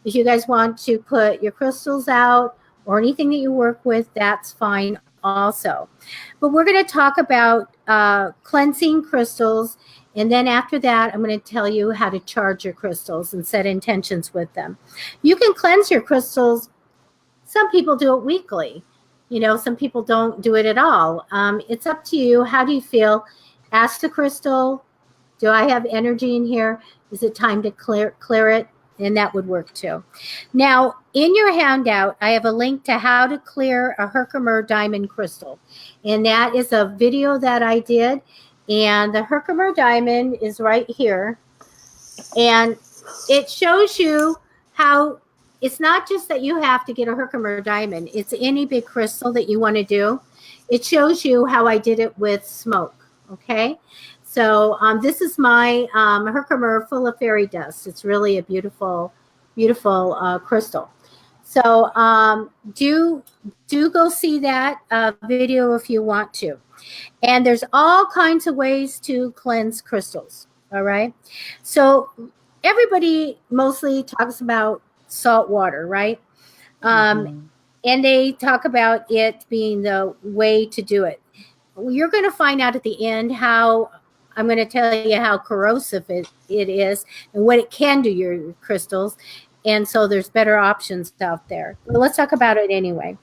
B: If you guys want to put your crystals out or anything that you work with, that's fine also. But we're going to talk about cleansing crystals. And then after that, I'm going to tell you how to charge your crystals and set intentions with them. You can cleanse your crystals. Some people do it weekly. Some people don't do it at all. It's up to you. How do you feel? Ask the crystal, do I have energy in here? Is it time to clear it? And that would work too. Now, in your handout, I have a link to how to clear a Herkimer diamond crystal. And that is a video that I did. And the Herkimer diamond is right here. And it shows you how it's not just that you have to get a Herkimer diamond. It's any big crystal that you want to do. It shows you how I did it with smoke. Okay. So this is my Herkimer full of fairy dust. It's really a beautiful, beautiful crystal. So do go see that video if you want to. And there's all kinds of ways to cleanse crystals. All right. So everybody mostly talks about salt water, right? And they talk about it being the way to do it. You're going to find out at the end how I'm going to tell you how corrosive it is and what it can do to your crystals. And so there's better options out there. Well, let's talk about it anyway.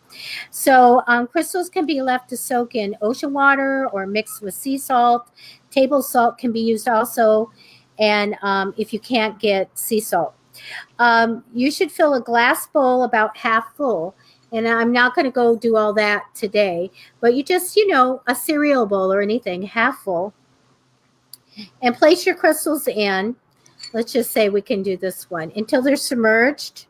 B: So crystals can be left to soak in ocean water or mixed with sea salt. Table salt can be used also. And if you can't get sea salt, you should fill a glass bowl about half full. And I'm not going to go do all that today, but you just, a cereal bowl or anything, half full. And place your crystals in. Let's just say we can do this one until they're submerged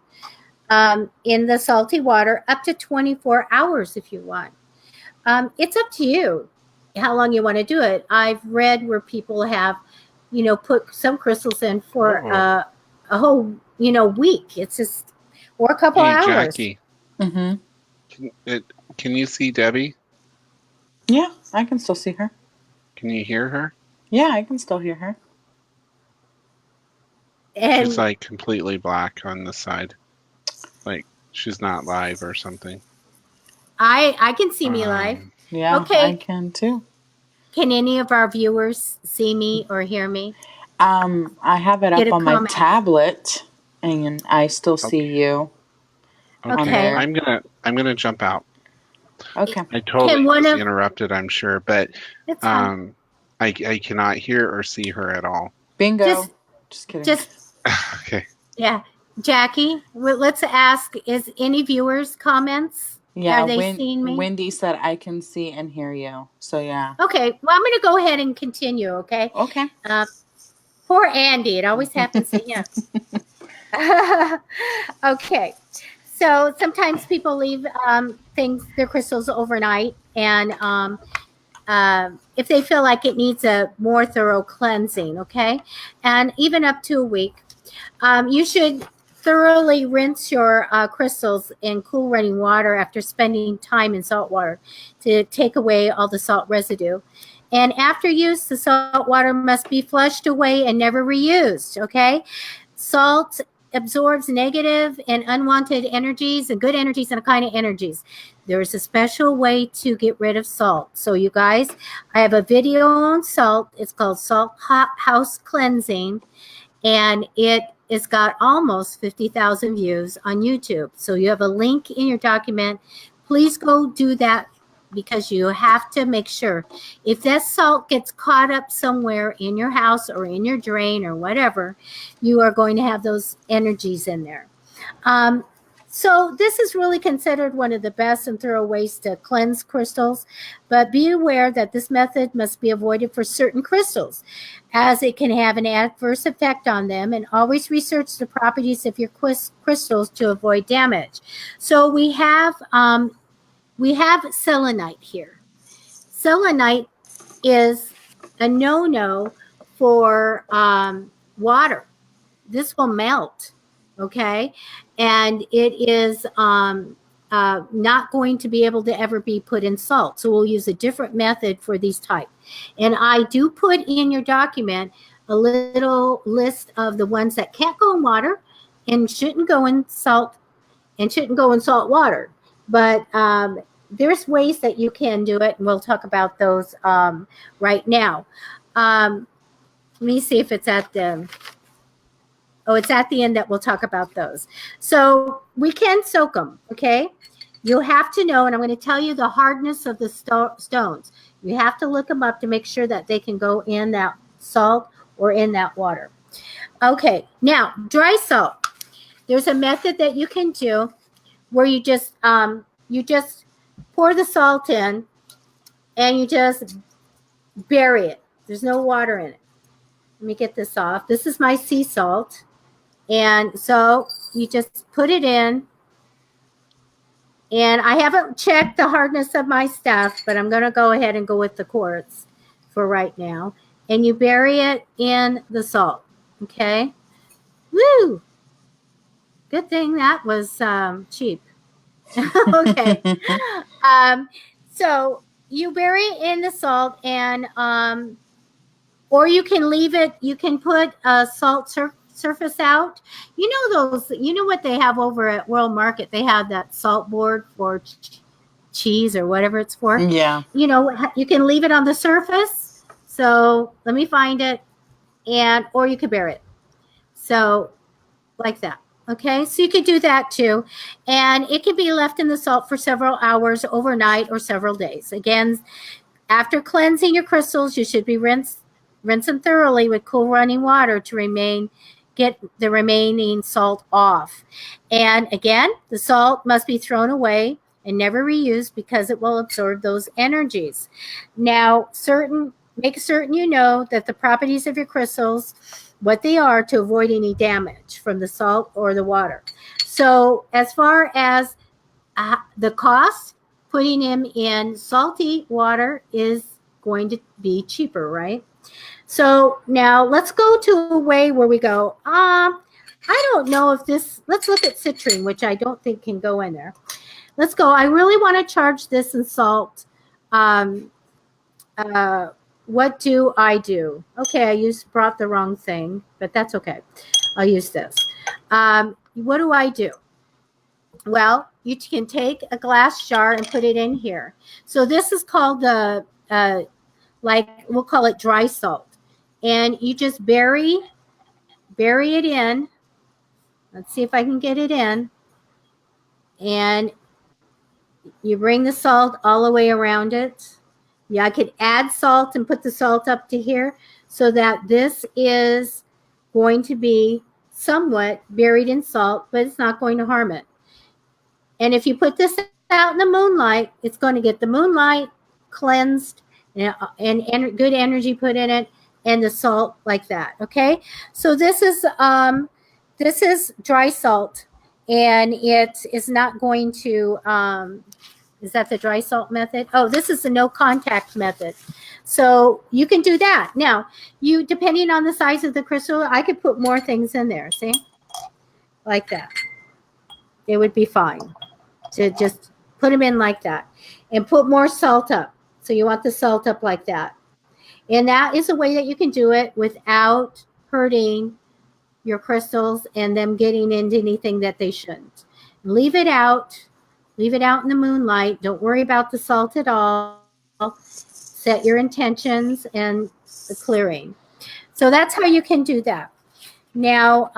B: in the salty water up to 24 hours if you want. It's up to you how long you want to do it. I've read where people have, put some crystals in for a whole, week. It's just, or a couple hours.
A: Jackie.
C: Mm-hmm.
A: Can you see Debbie?
C: Yeah, I can still see her.
A: Can you hear her?
C: Yeah, I can still hear her.
B: And
A: she's like completely black on the side. Like she's not live or something.
B: I can see me live.
C: Yeah, okay. I can too.
B: Can any of our viewers see me or hear me?
C: I have it up on my tablet, and I still see you.
A: Okay. I'm gonna jump out.
C: Okay.
A: I totally was interrupted, I'm sure, but I cannot hear or see her at all.
C: Bingo. Just kidding.
A: Okay.
B: Yeah. Jackie, let's ask, is any viewers comments?
C: Yeah, are they seeing me? Wendy said I can see and hear you. So yeah.
B: Okay. Well, I'm going to go ahead and continue, okay?
C: Okay.
B: Poor Andy. It always happens to him. Okay. So sometimes people leave their crystals overnight, and if they feel like it needs a more thorough cleansing, okay? And even up to a week. You should thoroughly rinse your crystals in cool running water after spending time in salt water to take away all the salt residue. And after use, the salt water must be flushed away and never reused, okay? Salt absorbs negative and unwanted energies and good energies and kind of energies. There's a special way to get rid of salt. So you guys, I have a video on salt. It's called Salt House Cleansing, and it's got almost 50,000 views on YouTube. So you have a link in your document. Please go do that, because you have to make sure if that salt gets caught up somewhere in your house or in your drain or whatever, you are going to have those energies in there. So this is really considered one of the best and thorough ways to cleanse crystals, but be aware that this method must be avoided for certain crystals, as it can have an adverse effect on them, and always research the properties of your crystals to avoid damage. So we have selenite here. Selenite is a no-no for water. This will melt, okay? And it is not going to be able to ever be put in salt. So we'll use a different method for these type. And I do put in your document a little list of the ones that can't go in water and shouldn't go in salt water. But there's ways that you can do it, and we'll talk about those right now. Let me see if it's at the... Oh, it's at the end that we'll talk about those. So we can soak them, okay? You'll have to know, and I'm going to tell you the hardness of the stones. You have to look them up to make sure that they can go in that salt or in that water. Okay, now dry salt. There's a method that you can do where you just pour the salt in and you just bury it. There's no water in it. Let me get this off. This is my sea salt. And so you just put it in. And I haven't checked the hardness of my stuff, but I'm going to go ahead and go with the quartz for right now. And you bury it in the salt. Okay? Woo! Good thing that was cheap. Okay. So you bury it in the salt, and or you can leave it. You can put a salt surface out. You know those. You know what they have over at World Market? They have that salt board for cheese or whatever it's for.
C: Yeah.
B: You know, you can leave it on the surface. So let me find it, or you could bury it. So like that. Okay, so you could do that too. And it can be left in the salt for several hours, overnight, or several days. Again, after cleansing your crystals, you should be rinse them thoroughly with cool running water to get the remaining salt off. And again, the salt must be thrown away and never reused, because it will absorb those energies. Now, make certain you know that the properties of your crystals, what they are, to avoid any damage from the salt or the water. So as far as the cost, putting them in salty water is going to be cheaper, right? So now let's go to a way where we go, I don't know if this, let's look at citrine, which I don't think can go in there. let's go. I really want to charge this in salt. What do I do? Okay, I brought the wrong thing, but that's okay. I'll use this. What do I do? Well, you can take a glass jar and put it in here. So this is called the, like, we'll call it dry salt. And you just bury it in. Let's see if I can get it in. And you bring the salt all the way around it. Yeah, I could add salt and put the salt up to here so that this is going to be somewhat buried in salt, but it's not going to harm it. And if you put this out in the moonlight, it's going to get the moonlight cleansed and good energy put in it, and the salt like that. Okay, so this is dry salt, and it is not going to. Is that the dry salt method? Oh, this is the no contact method. So you can do that. Now, depending on the size of the crystal, I could put more things in there. See, like that. It would be fine to just put them in like that and put more salt up. So you want the salt up like that. And that is a way that you can do it without hurting your crystals and them getting into anything that they shouldn't. Leave it out in the moonlight. Don't worry about the salt at all. Set your intentions and the clearing. So that's how you can do that. Now,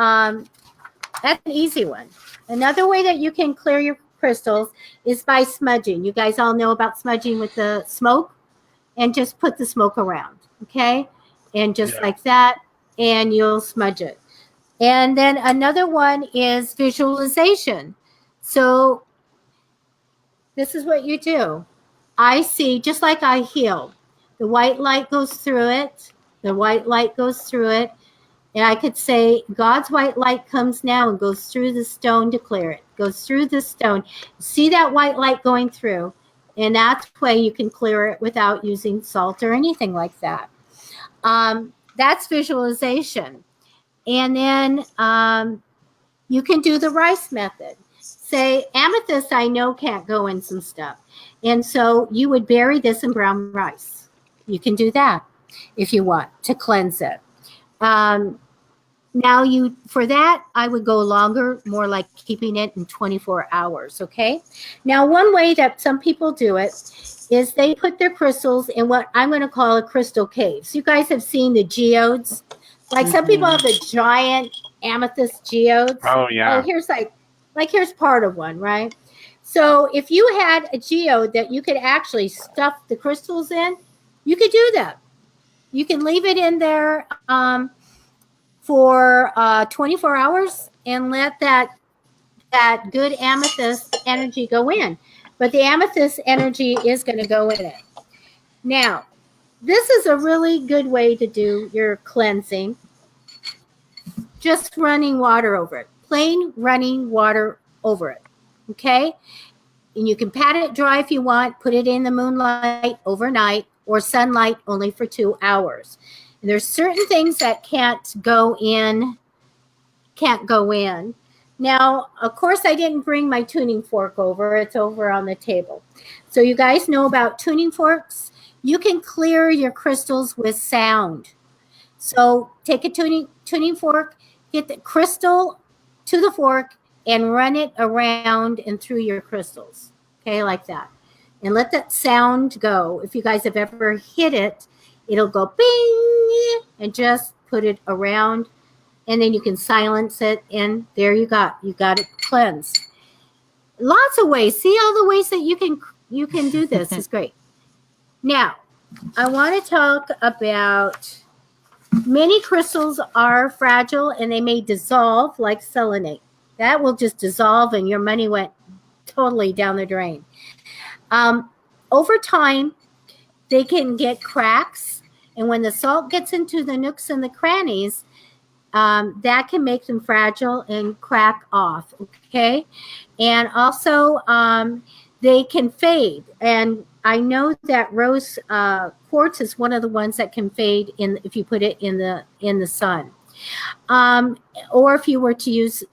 B: that's an easy one. Another way that you can clear your crystals is by smudging. You guys all know about smudging with the smoke, and just put the smoke around, okay? And just like that, and you'll smudge it. And then another one is visualization. So this is what you do. I see, just like I heal, the white light goes through it. The white light goes through it. And I could say, God's white light comes now and goes through the stone to clear it. Goes through the stone. See that white light going through. And that's the way you can clear it without using salt or anything like that. That's visualization. And then you can do the rice method. Say, amethyst I know can't go in some stuff. And so you would bury this in brown rice. You can do that if you want to cleanse it. Now for that, I would go longer, more like keeping it in 24 hours, okay? Now, one way that some people do it is they put their crystals in what I'm going to call a crystal cave. So you guys have seen the geodes. Like some people have the giant amethyst geodes.
A: Oh, yeah.
B: Oh, here's here's part of one, right? So if you had a geode that you could actually stuff the crystals in, you could do that. You can leave it in there for 24 hours and let that good amethyst energy go in. But the amethyst energy is going to go in it. Now, this is a really good way to do your cleansing. Just running water over it. Plain running water over it. Okay? And you can pat it dry if you want. Put it in the moonlight overnight or sunlight only for 2 hours. And there's certain things that can't go in. Now, of course, I didn't bring my tuning fork over. It's over on the table. So you guys know about tuning forks. You can clear your crystals with sound. So take a tuning fork, get the crystal to the fork, and run it around and through your crystals. Okay, like that. And let that sound go. If you guys have ever hit it, it'll go bing, and just put it around, and then you can silence it, and there you got it cleansed. Lots of ways. See all the ways that you can do this. It's great. Now, I want to talk about many crystals are fragile and they may dissolve like selenite. That will just dissolve and your money went totally down the drain. Over time, they can get cracks, and when the salt gets into the nooks and the crannies, that can make them fragile and crack off, okay? And also, they can fade. And I know that rose quartz is one of the ones that can fade if you put it in the sun. Or if you were to use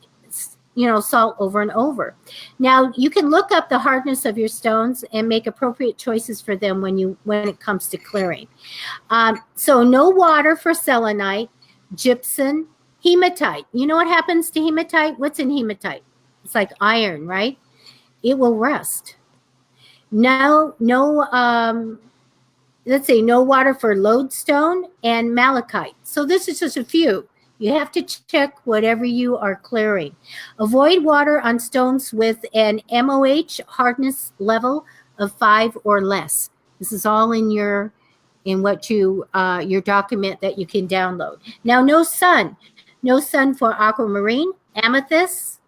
B: salt over and over. Now you can look up the hardness of your stones and make appropriate choices for them when it comes to clearing. So no water for selenite, gypsum, hematite. You know what happens to hematite? What's in hematite? It's like iron, right? It will rust. No, let's say no water for lodestone and malachite. So this is just a few. You have to check whatever you are clearing. Avoid water on stones with an MOH hardness level of 5 or less. This is all in your document that you can download. Now, no sun for aquamarine, amethyst,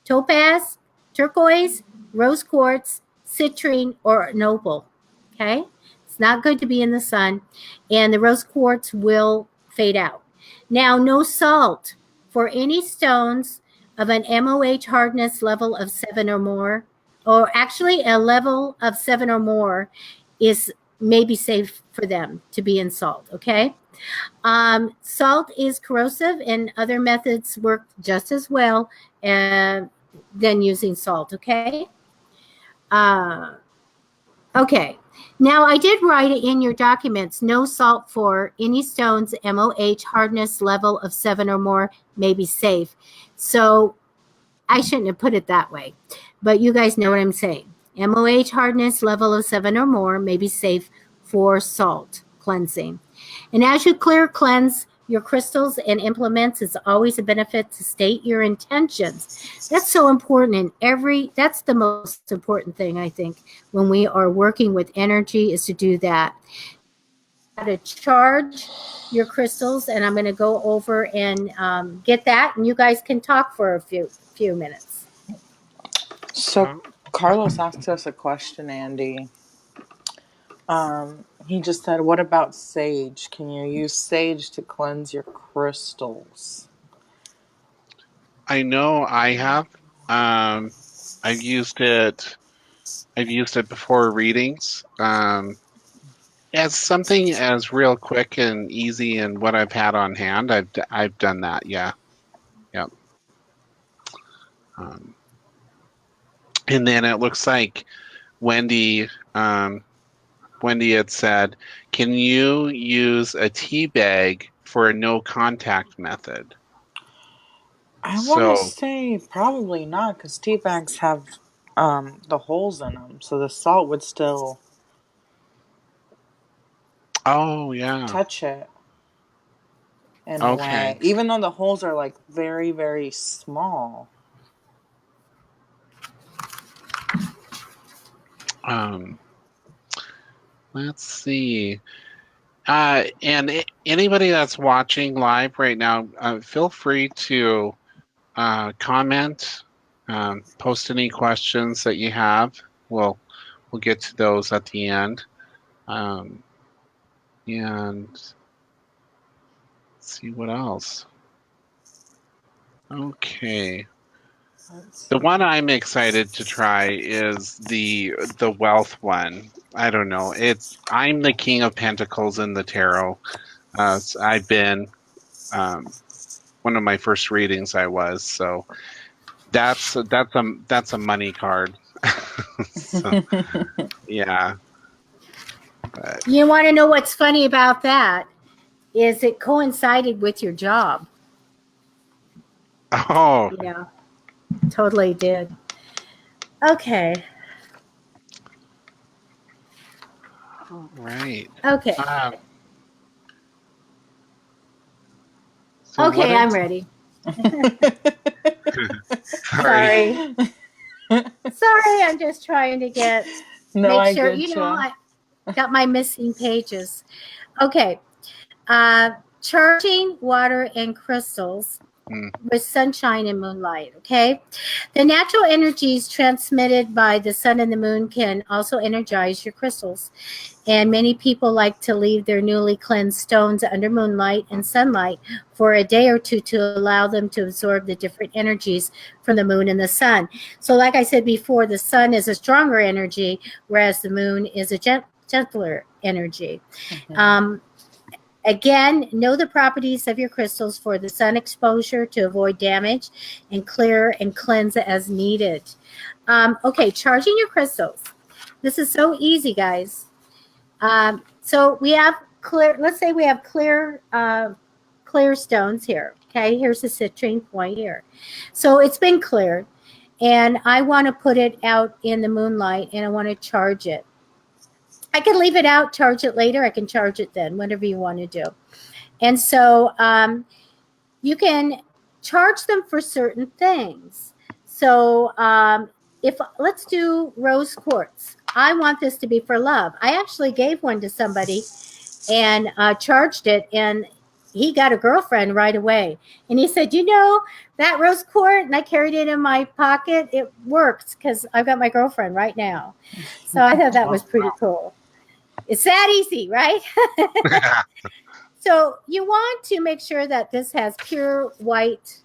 B: topaz, turquoise, rose quartz, citrine, or opal. Okay, it's not good to be in the sun, and the rose quartz will fade out. Now, no salt for any stones of an MOH hardness level of 7 or more, or actually a level of 7 or more is maybe safe for them to be in salt, okay? Salt is corrosive, and other methods work just as well than using salt, okay? Okay. Now, I did write it in your documents, no salt for any stones, MOH hardness level of 7 or more may be safe. So I shouldn't have put it that way, but you guys know what I'm saying. MOH hardness level of 7 or more may be safe for salt cleansing. And as you cleanse your crystals and implements, it's always a benefit to state your intentions. That's so important. That's the most important thing, I think, when we are working with energy, is to do that. How to charge your crystals, and I'm going to go over and get that, and you guys can talk for a few minutes.
C: So Carlos asked us a question, Andy. He just said, what about sage? Can you use sage to cleanse your crystals?
A: I know I have. I've used it before readings. As something as real quick and easy and what I've had on hand, I've done that. Yeah. Yep. And then it looks like Wendy had said, can you use a tea bag for a no contact method?
C: I want to say probably not, because tea bags have the holes in them, so the salt would still touch it in a way, even though the holes are like very, very small.
A: Let's see. And anybody that's watching live right now, feel free to comment, post any questions that you have. We'll get to those at the end. And let's see what else. Okay. The one I'm excited to try is the wealth one. I don't know. I'm the King of Pentacles in the tarot. I've been one of my first readings. I was, so that's a money card. So, yeah. But
B: you want to know what's funny about that? Is it coincided with your job?
A: Oh.
B: Yeah. Totally did. Okay.
A: All right.
B: Okay.
A: So
B: okay, I'm ready. Sorry. Sorry, I'm just trying to make sure. I got my missing pages. Okay. Charging water and crystals with sunshine and moonlight, okay? The natural energies transmitted by the sun and the moon can also energize your crystals. And many people like to leave their newly cleansed stones under moonlight and sunlight for a day or two to allow them to absorb the different energies from the moon and the sun. So like I said before, the sun is a stronger energy, whereas the moon is a gentler energy. Again, know the properties of your crystals for the sun exposure to avoid damage, and clear and cleanse as needed. Okay, charging your crystals. This is so easy, guys. So we have clear, let's say we have clear stones here. Okay, here's the citrine point here. So it's been cleared, and I want to put it out in the moonlight, and I want to charge it. I can leave it out, charge it later. I can charge it then, whatever you want to do. And so you can charge them for certain things. So if let's do rose quartz. I want this to be for love. I actually gave one to somebody and charged it, and he got a girlfriend right away. And he said, you know, that rose quartz, and I carried it in my pocket. It works because I've got my girlfriend right now. So I thought that was pretty cool. It's that easy, right? So you want to make sure that this has pure white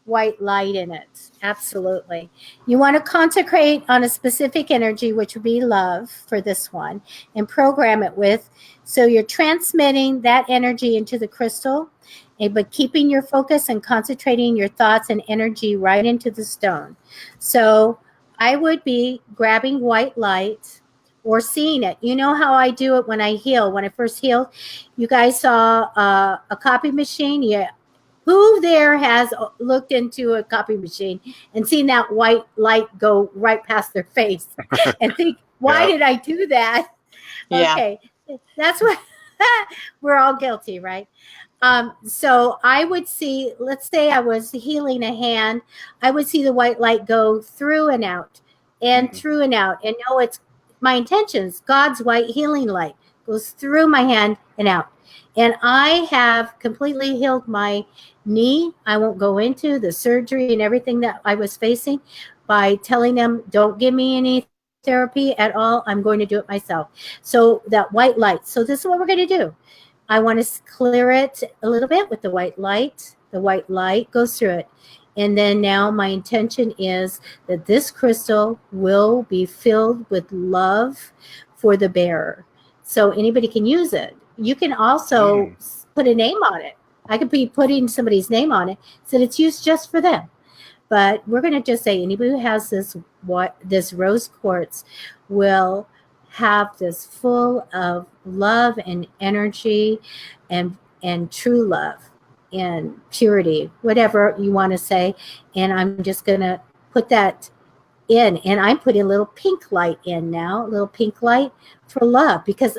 B: light in it. Absolutely. You want to concentrate on a specific energy, which would be love for this one, and program it with. So you're transmitting that energy into the crystal, but keeping your focus and concentrating your thoughts and energy right into the stone. So I would be grabbing white light or seeing it. You know how I do it when I heal. When I first healed, you guys saw a copy machine. Yeah. Who there has looked into a copy machine and seen that white light go right past their face and think, why did I do that?
C: Yeah.
B: Okay. That's what we're all guilty, right? So I would see, let's say I was healing a hand. I would see the white light go through and out and through and out, and know it's my intentions. God's white healing light goes through my hand and out. And I have completely healed my knee. I won't go into the surgery and everything that I was facing by telling them, don't give me any therapy at all. I'm going to do it myself. So that white light. So this is what we're going to do. I want to clear it a little bit with the white light. The white light goes through it. And then now my intention is that this crystal will be filled with love for the bearer. So anybody can use it. You can also put a name on it. I could be putting somebody's name on it so that it's used just for them. But we're going to just say anybody who has this rose quartz will have this full of love and energy and true love and purity, whatever you want to say. And I'm just going to put that in. And I'm putting a little pink light in now, a little pink light for love, because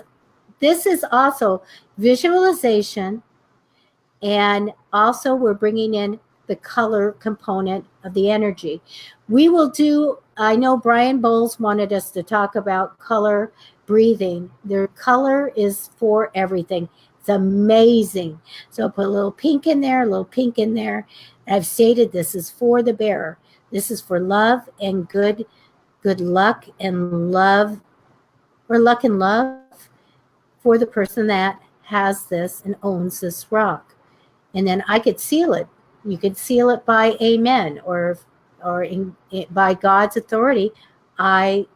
B: this is also visualization, and also we're bringing in the color component of the energy. We will do, I know Brian Bowles wanted us to talk about color breathing. Their color is for everything. It's amazing. So I'll put a little pink in there, a little pink in there. I've stated this is for the bearer. This is for love and good luck and love, or luck and love, for the person that has this and owns this rock. And then I could seal it. You could seal it by amen, or by God's authority. I,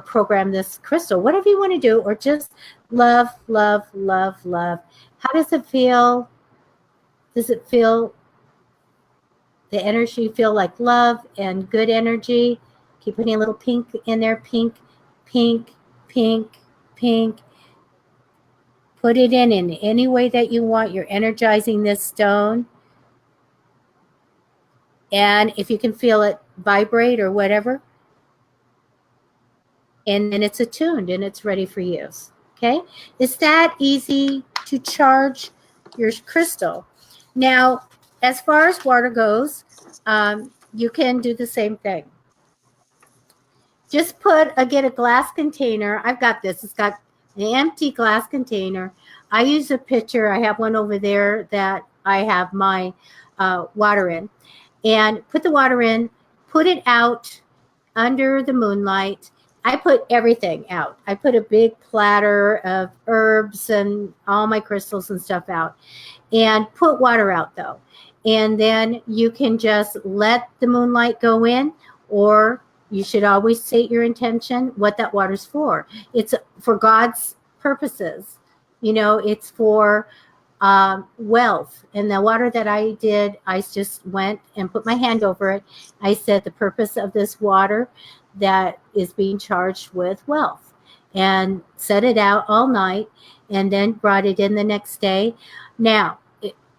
B: program this crystal, whatever you want to do, or just love, love, love, love. How does it feel? Does it feel, the energy feel like love and good energy? Keep putting a little pink in there. Pink, pink, pink, pink. Put it in any way that you want. You're energizing this stone. And if you can feel it vibrate or whatever, and then it's attuned and it's ready for use. Okay? It's that easy to charge your crystal. Now, as far as water goes, you can do the same thing. Just get a glass container. I've got this. It's got an empty glass container. I use a pitcher. I have one over there that I have my water in. And put the water in, put it out under the moonlight. I put everything out. I put a big platter of herbs and all my crystals and stuff out. And put water out, though. And then you can just let the moonlight go in, or you should always state your intention, what that water's for. It's for God's purposes. It's for wealth. And the water that I did, I just went and put my hand over it. I said the purpose of this water that is being charged with wealth, and set it out all night, and then brought it in the next day. Now,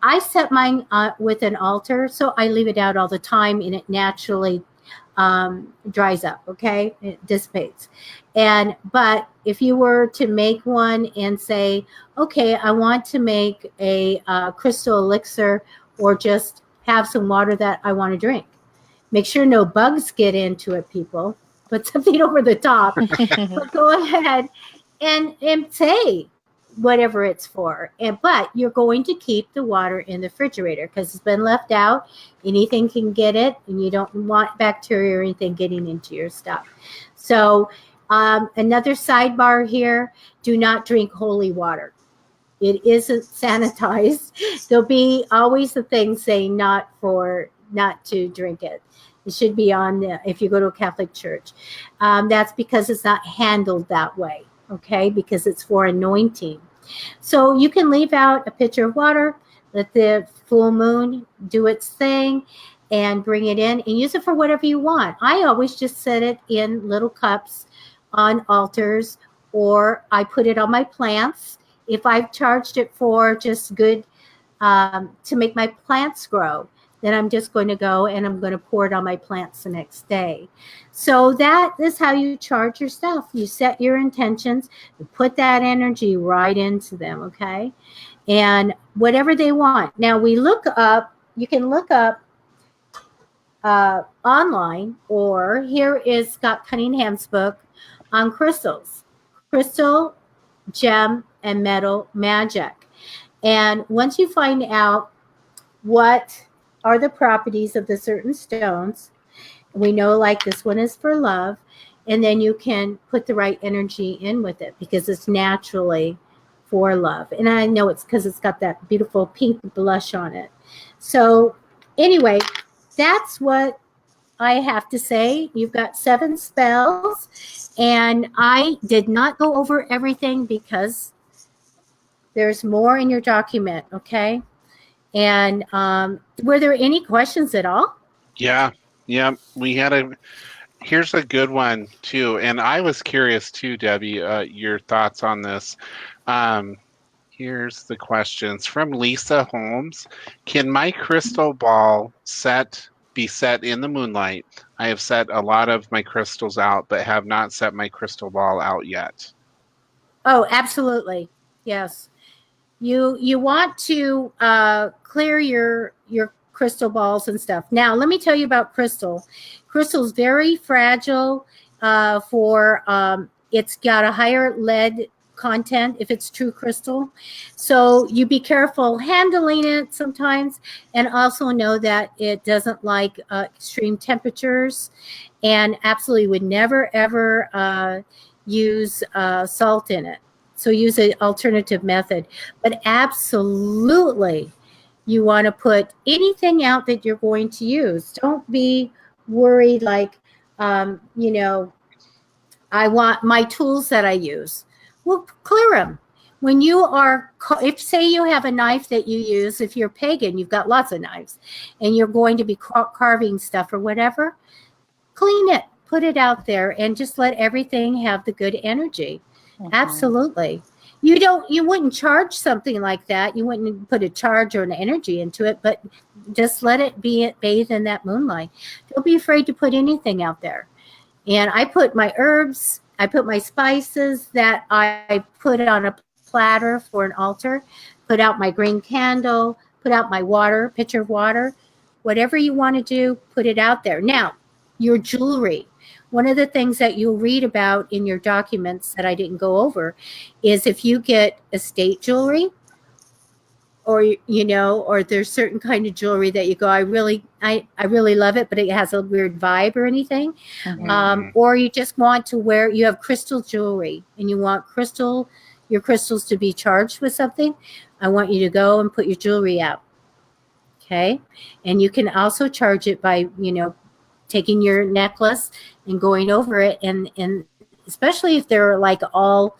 B: I set mine with an altar, so I leave it out all the time, and it naturally dries up. Okay, it dissipates. But if you were to make one and say, okay, I want to make a crystal elixir, or just have some water that I want to drink, make sure no bugs get into it, people. Put something over the top. But go ahead and say whatever it's for. But you're going to keep the water in the refrigerator, because it's been left out. Anything can get it, and you don't want bacteria or anything getting into your stuff. So another sidebar here, do not drink holy water. It isn't sanitized. There'll be always the thing saying not to drink it. It should be on if you go to a Catholic church. That's because it's not handled that way, okay? Because it's for anointing. So you can leave out a pitcher of water, let the full moon do its thing, and bring it in and use it for whatever you want. I always just set it in little cups on altars, or I put it on my plants. If I've charged it for just good to make my plants grow, then I'm just going to go and I'm going to pour it on my plants the next day. So that is how you charge your stuff. You set your intentions, you put that energy right into them, okay? And whatever they want. Now you can look up online, or here is Scott Cunningham's book on crystals, crystal, gem, and metal magic. And once you find out what are the properties of the certain stones, we know like this one is for love, and then you can put the right energy in with it, because it's naturally for love. And I know it's because it's got that beautiful pink blush on it. So anyway, that's what I have to say. You've got 7 spells, and I did not go over everything because there's more in your document, okay? And were there any questions at all?
A: Yeah. We had here's a good one too. And I was curious too, Debbie, your thoughts on this. Here's the questions from Lisa Holmes. Can my crystal ball be set in the moonlight? I have set a lot of my crystals out, but have not set my crystal ball out yet.
B: Oh, absolutely. Yes. You want to clear your crystal balls and stuff. Now, let me tell you about crystal. Crystal's very fragile. It's got a higher lead content if it's true crystal. So you be careful handling it sometimes, and also know that it doesn't like extreme temperatures, and absolutely would never ever use salt in it. So use an alternative method. But absolutely, you want to put anything out that you're going to use. Don't be worried like, I want my tools that I use. Well, clear them. When you are, if say you have a knife that you use, if you're pagan, you've got lots of knives, and you're going to be carving stuff or whatever, clean it, put it out there, and just let everything have the good energy. Absolutely. You wouldn't charge something like that. You wouldn't put a charge or an energy into it, but just let it bathe in that moonlight. Don't be afraid to put anything out there. And I put my herbs, I put my spices that I put on a platter for an altar, put out my green candle, put out my water, pitcher of water, whatever you want to do, put it out there. Now, your jewelry. One of the things that you'll read about in your documents that I didn't go over is if you get estate jewelry, or or there's certain kind of jewelry that you go, I really love it, but it has a weird vibe or anything. Or you just want to you have crystal jewelry and you want your crystals to be charged with something. I want you to go and put your jewelry out. Okay. And you can also charge it by, taking your necklace and going over it, and especially if they're like all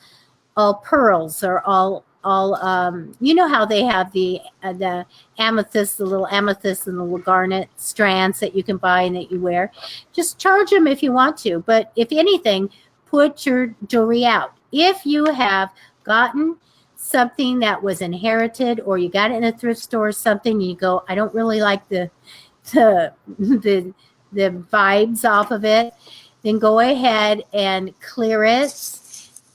B: pearls or all all you know how they have the amethyst, the little amethyst and the little garnet strands that you can buy and that you wear. Just charge them if you want to, but if anything, put your jewelry out. If you have gotten something that was inherited, or you got it in a thrift store or something, and you go, I don't really like the vibes off of it, then go ahead and clear it.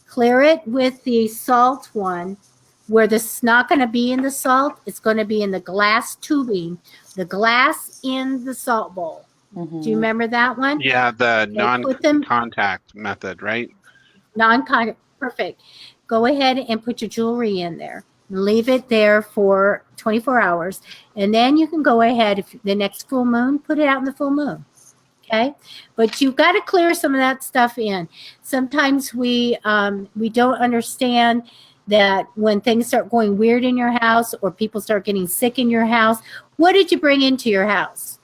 B: Clear it with the salt one, where it's not going to be in the salt. It's going to be in the glass tubing, the glass in the salt bowl. Mm-hmm. Do you remember that one?
A: Yeah, the non-contact method, right?
B: Non-contact, perfect. Go ahead and put your jewelry in there. Leave it there for 24 hours. And then you can go ahead, if the next full moon, put it out in the full moon. Okay, but you've got to clear some of that stuff in. Sometimes we don't understand that when things start going weird in your house, or people start getting sick in your house, what did you bring into your house?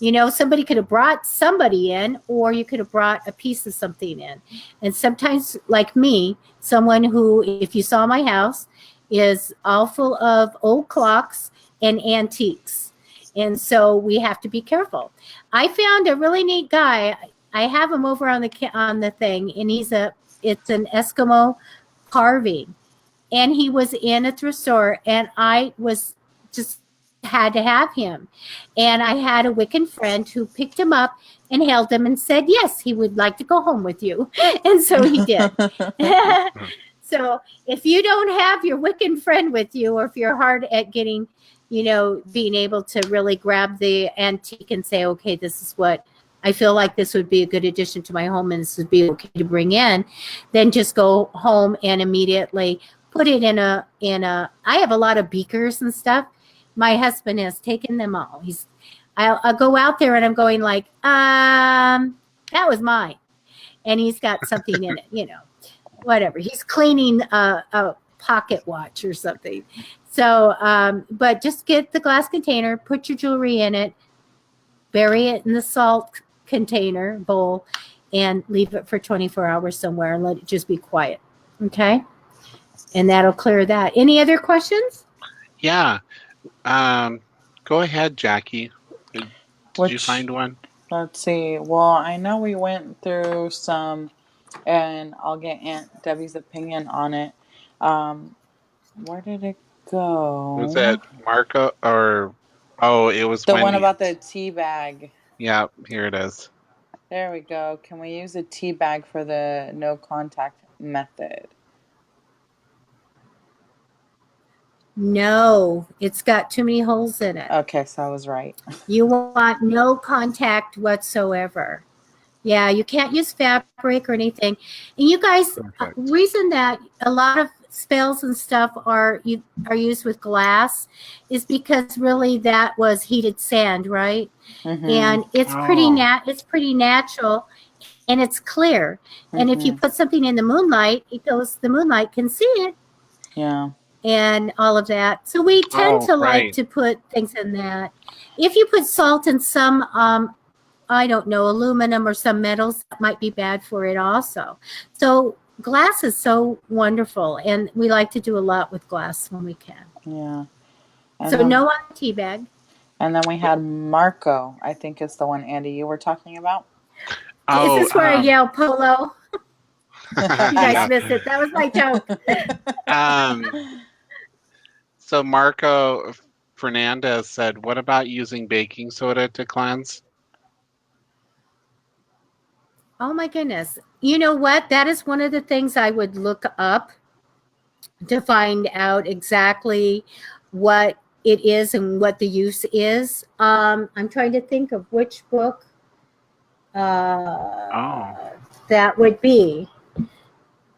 B: You know, somebody could have brought somebody in, or you could have brought a piece of something in. And sometimes, like me, someone who, if you saw my house, is all full of old clocks and antiques. And so we have to be careful. I found a really neat guy. I have him over on the thing, and it's an Eskimo carving, and he was in a thrift store, and I was just had to have him. And I had a Wiccan friend who picked him up and held him and said, yes, he would like to go home with you. And so he did. So if you don't have your Wiccan friend with you, or if you're hard at getting, being able to really grab the antique and say, okay, this is what I feel like this would be a good addition to my home, and this would be okay to bring in, then just go home and immediately put it in a, I have a lot of beakers and stuff. My husband has taken them all. I'll go out there and I'm going like, that was mine. And he's got something in it, whatever. He's cleaning a pocket watch or something. So, but just get the glass container, put your jewelry in it, bury it in the salt container bowl, and leave it for 24 hours somewhere and let it just be quiet. Okay. And that'll clear that. Any other questions?
A: Yeah. Go ahead, Jackie. Did you find one?
C: Let's see. Well, I know we went through some, and I'll get Aunt Debbie's opinion on it. Where did it go?
A: Was it Marco or? Oh, it was
C: the one about the tea bag.
A: Yeah, here it is.
C: There we go. Can we use a tea bag for the no contact method?
B: No, it's got too many holes in it.
C: Okay, so I was right.
B: You want no contact whatsoever. Yeah, you can't use fabric or anything. And you guys, reason that a lot of spells and stuff are used with glass is because really that was heated sand, right? Mm-hmm. And it's pretty natural, and it's clear. Mm-hmm. And if you put something in the moonlight, the moonlight can see it.
C: Yeah.
B: And all of that. So we tend to like to put things in that. If you put salt in some, I don't know, aluminum or some metals, that might be bad for it also. So glass is so wonderful, and we like to do a lot with glass when we can.
C: Yeah.
B: And so no on the tea bag.
C: And then we had Marco, I think is the one, Andy, you were talking about.
B: Oh, is this where I yell polo? You guys missed it. That was my joke.
A: So Marco Fernandez said, what about using baking soda to cleanse?
B: Oh my goodness. You know what? That is one of the things I would look up to find out exactly what it is and what the use is. I'm trying to think of which book that would be.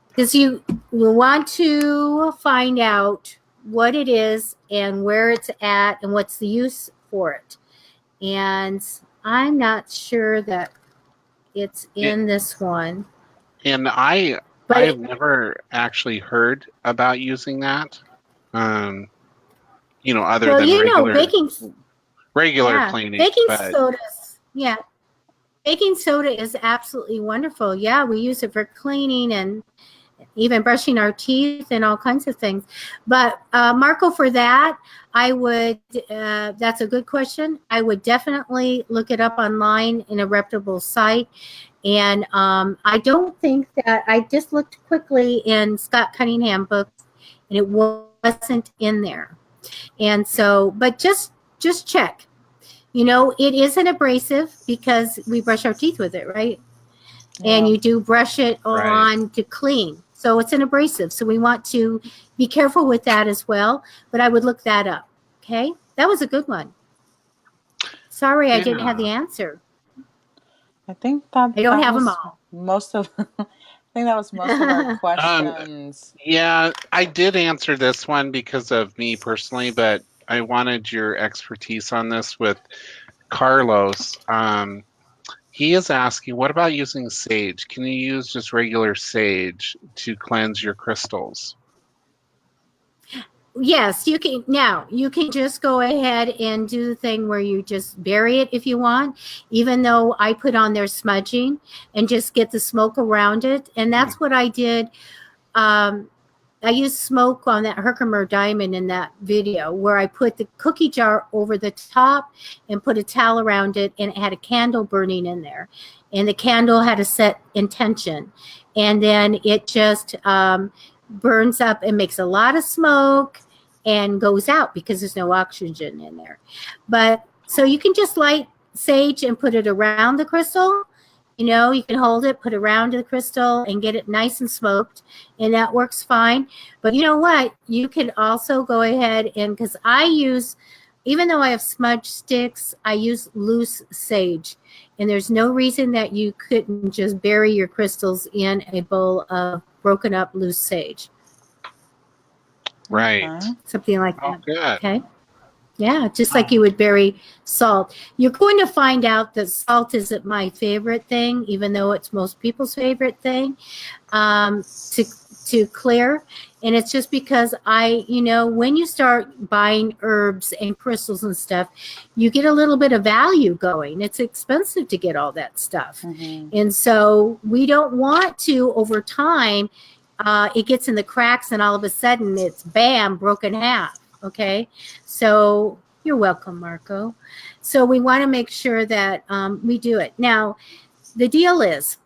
B: Because you want to find out what it is and where it's at and what's the use for it. And I'm not sure that it's in this one.
A: And I've never actually heard about using that. Other than regular cleaning.
B: Baking soda is absolutely wonderful. Yeah, we use it for cleaning and even brushing our teeth and all kinds of things. But Marco, for that, I would, that's a good question. I would definitely look it up online in a reputable site. And I don't think that, I just looked quickly in Scott Cunningham books and it wasn't in there. And so, but just check. You know, it is an abrasive because we brush our teeth with it, right? Yeah. And you do brush it on to clean. So it's an abrasive. So we want to be careful with that as well. But I would look that up. Okay. That was a good one. Sorry, I didn't have the answer.
C: I think that
B: I don't have them all.
C: Most of, I think that was most of our questions.
A: Yeah, I did answer this one because of me personally, but I wanted your expertise on this with Carlos. He is asking, what about using sage? Can you use just regular sage to cleanse your crystals?
B: Yes, you can. Now, you can just go ahead and do the thing where you just bury it if you want, even though I put on there smudging and just get the smoke around it. And that's what I did. I used smoke on that Herkimer diamond in that video where I put the cookie jar over the top and put a towel around it, and it had a candle burning in there. And the candle had a set intention. And then it just burns up and makes a lot of smoke and goes out because there's no oxygen in there. But so you can just light sage and put it around the crystal. You know, you can hold it, put it around the crystal and get it nice and smoked, and that works fine. But you know what? You can also go ahead and, because I use, even though I have smudge sticks, I use loose sage. And there's no reason that you couldn't just bury your crystals in a bowl of broken up loose sage.
A: Right.
B: Something like that.
A: Oh, good.
B: Okay. Yeah, just like you would bury salt. You're going to find out that salt isn't my favorite thing, even though it's most people's favorite thing to clear. And it's just because when you start buying herbs and crystals and stuff, you get a little bit of value going. It's expensive to get all that stuff. Mm-hmm. And so we don't want to, over time, it gets in the cracks and all of a sudden it's bam, broken half. Okay, so you're welcome, Marco. So we want to make sure that we do it. Now, the deal is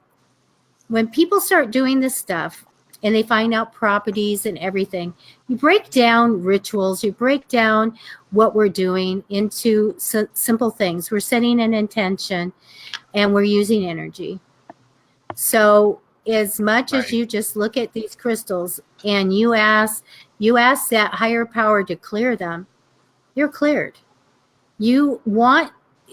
B: when people start doing this stuff and they find out properties and everything, you break down rituals, you break down what we're doing into simple things. We're setting an intention and we're using energy. So as much as you just look at these crystals and you ask that higher power to clear them, you're cleared. You want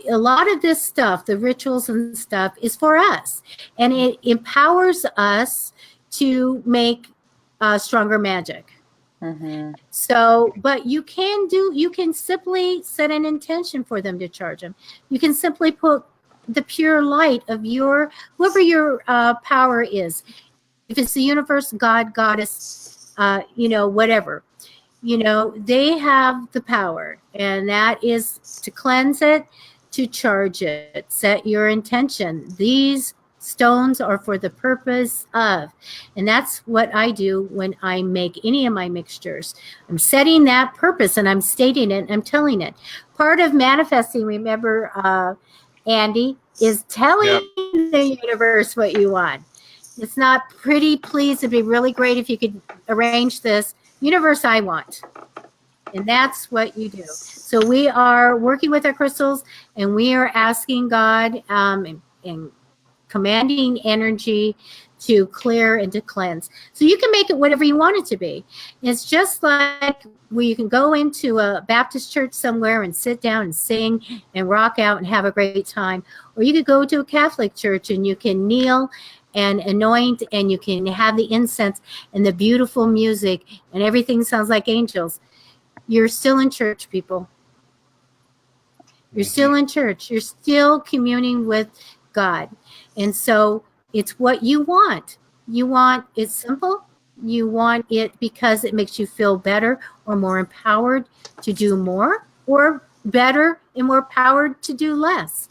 B: a lot of this stuff, the rituals and stuff, is for us, and it empowers us to make stronger magic. Mm-hmm. So, but you can simply set an intention for them to charge them. You can simply put the pure light of whoever your power is. If it's the universe, God, goddess, whatever, they have the power, and that is to cleanse it, to charge it, set your intention. These stones are for the purpose of, and that's what I do when I make any of my mixtures. I'm setting that purpose and I'm stating it, and I'm telling it. Part of manifesting, remember, Andy, is telling the universe what you want. It's not pretty please, it'd be really great if you could arrange this. Universe, I want. And that's what you do. So we are working with our crystals, and we are asking God and commanding energy to clear and to cleanse. So you can make it whatever you want it to be. It's just like where you can go into a Baptist church somewhere and sit down and sing and rock out and have a great time. Or you could go to a Catholic church and you can kneel and anoint, and you can have the incense and the beautiful music, and everything sounds like angels. You're still in church, people. You're still in church. You're still communing with God. And so it's what you want. It's simple. You want it because it makes you feel better or more empowered to do more, or better and more empowered to do less.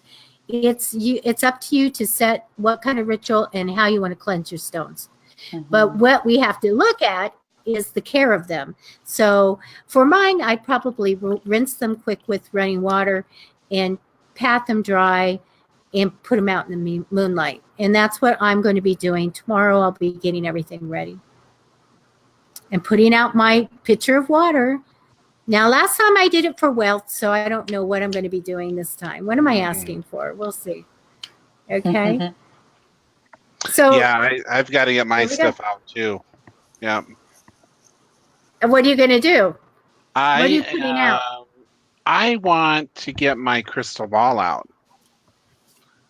B: It's up to you to set what kind of ritual and how you want to cleanse your stones. But what we have to look at is the care of them. So for mine, I'd probably rinse them quick with running water and pat them dry and put them out in the moonlight. And that's what I'm going to be doing. Tomorrow I'll be getting everything ready and putting out my pitcher of water. Now, last time I did it for wealth, so I don't know what I'm going to be doing this time. What am I asking for? We'll see. Okay. So
A: yeah, I've got to get my stuff out too. Yeah.
B: And what are you going to do? What are you putting out?
A: I want to get my crystal ball out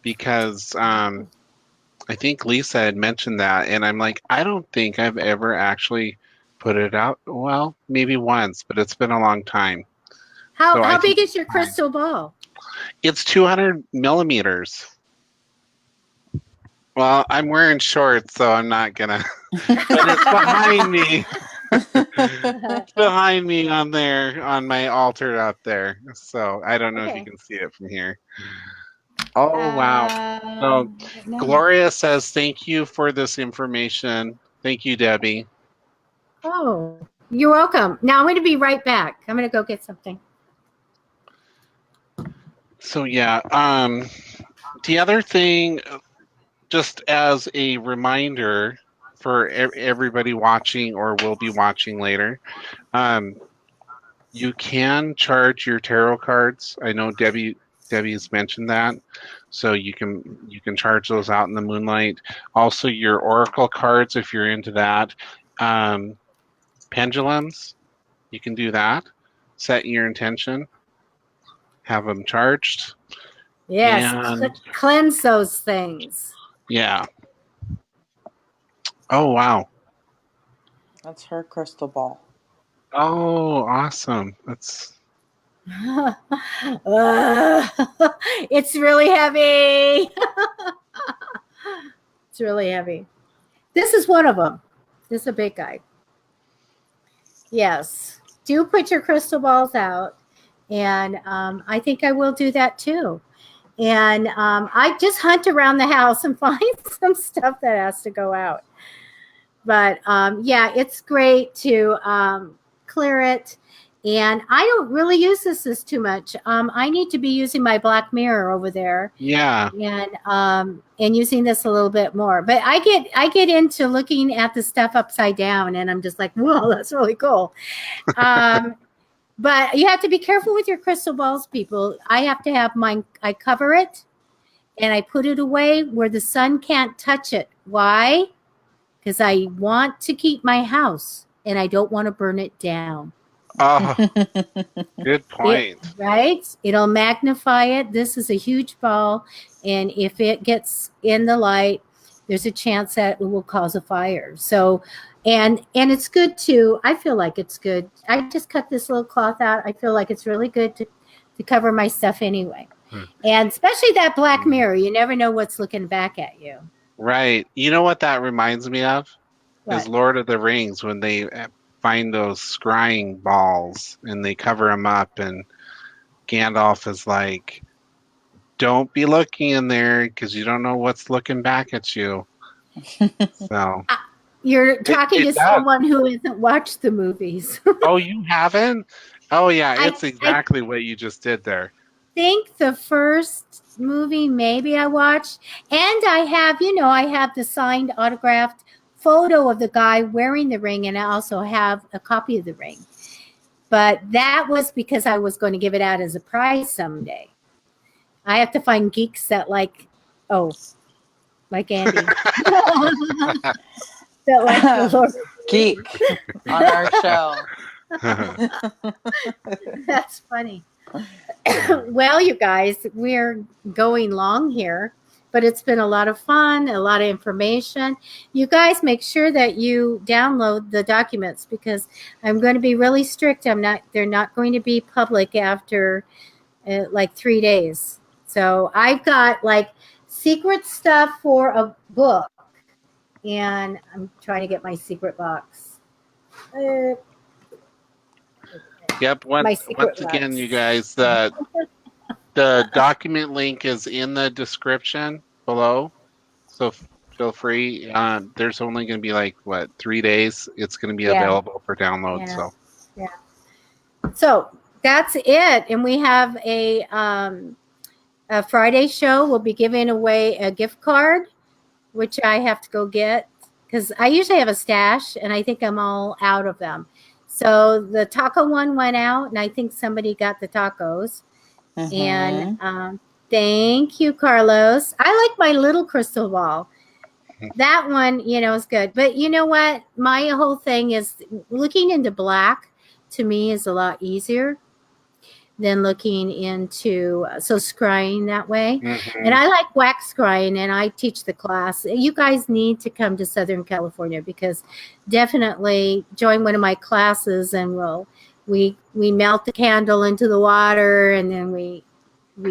A: because I think Lisa had mentioned that, and I'm like, I don't think I've ever actually put it out. Well, maybe once, but it's been a long time.
B: How big is your crystal ball?
A: It's 200 millimeters. Well, I'm wearing shorts, so I'm not gonna. But it's behind me. It's behind me on my altar up there. So I don't know if you can see it from here. Oh wow! So
B: No.
A: Gloria says, "Thank you for this information. Thank you, Debbie."
B: Oh, you're welcome. Now I'm going to be right back. I'm going to go get something.
A: So yeah, the other thing, just as a reminder for everybody watching or will be watching later, you can charge your tarot cards. I know Debbie's mentioned that, so you can charge those out in the moonlight. Also, your oracle cards, if you're into that. Pendulums, you can do that. Set your intention. Have them charged.
B: Yes, cleanse those things.
A: Yeah. Oh, wow.
C: That's her crystal ball.
A: Oh, awesome. That's...
B: It's really heavy. It's really heavy. This is one of them. This is a big guy. Yes. Do put your crystal balls out. And I think I will do that too. And I just hunt around the house and find some stuff that has to go out. But yeah, it's great to clear it. And I don't really use this too much. I need to be using my black mirror over there.
A: Yeah.
B: And using this a little bit more. But I get into looking at the stuff upside down, and I'm just like, whoa, that's really cool. But you have to be careful with your crystal balls, people. I have to have mine. I cover it, and I put it away where the sun can't touch it. Why? Because I want to keep my house, and I don't want to burn it down.
A: Oh, good point.
B: Right? It'll magnify it. This is a huge ball, and if it gets in the light, there's a chance that it will cause a fire. So, and it's good too. I feel like it's good. I just cut this little cloth out. I feel like it's really good to cover my stuff anyway. And especially that black mirror. You never know what's looking back at you.
A: Right. You know what that reminds me of?
B: What?
A: Is Lord of the Rings, when they find those scrying balls and they cover them up, and Gandalf is like, don't be looking in there because you don't know what's looking back at you. So
B: you're talking to someone who hasn't watched the movies.
A: Oh, you haven't? Oh yeah, it's exactly what you just did there.
B: I think the first movie maybe I watched, and I have the signed autographed photo of the guy wearing the ring, and I also have a copy of the ring. But that was because I was going to give it out as a prize someday. I have to find geeks that like Andy. That like the Lord
C: geek on our show.
B: That's funny. Well, you guys, we're going long here, but it's been a lot of fun, a lot of information. You guys make sure that you download the documents, because I'm going to be really strict. They're not going to be public after like 3 days. So I've got like secret stuff for a book, and I'm trying to get my secret box.
A: Yep. Once again, you guys, the document link is in the description below. So feel free. There's only going to be like, what, 3 days? It's going to be
B: Yeah.
A: available for download.
B: Yeah.
A: So,
B: Yeah. So that's it. And we have a Friday show. We'll be giving away a gift card, which I have to go get because I usually have a stash and I think I'm all out of them. So the taco one went out and I think somebody got the tacos. And thank you, Carlos. I like my little crystal ball. That one, is good. But you know what? My whole thing is looking into black to me is a lot easier than looking into scrying that way. And I like wax scrying, and I teach the class. You guys need to come to Southern California because definitely join one of my classes, and we melt the candle into the water, and then we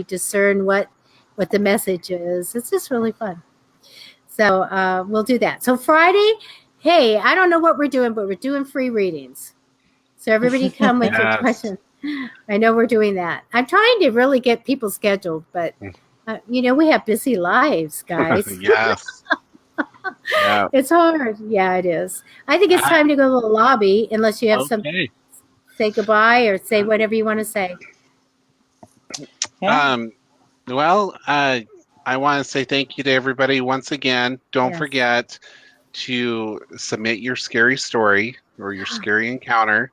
B: discern what the message is. It's just really fun. So we'll do that. So Friday, hey, I don't know what we're doing, but we're doing free readings. So everybody come with your questions. I know we're doing that. I'm trying to really get people scheduled, but we have busy lives, guys.
A: Yes. Yeah.
B: It's hard. Yeah, it is. I think it's time to go to the lobby, unless you have something. Say goodbye or say whatever you want to say.
A: Yeah. Well, I want to say thank you to everybody once again. Don't forget to submit your scary story or your scary encounter.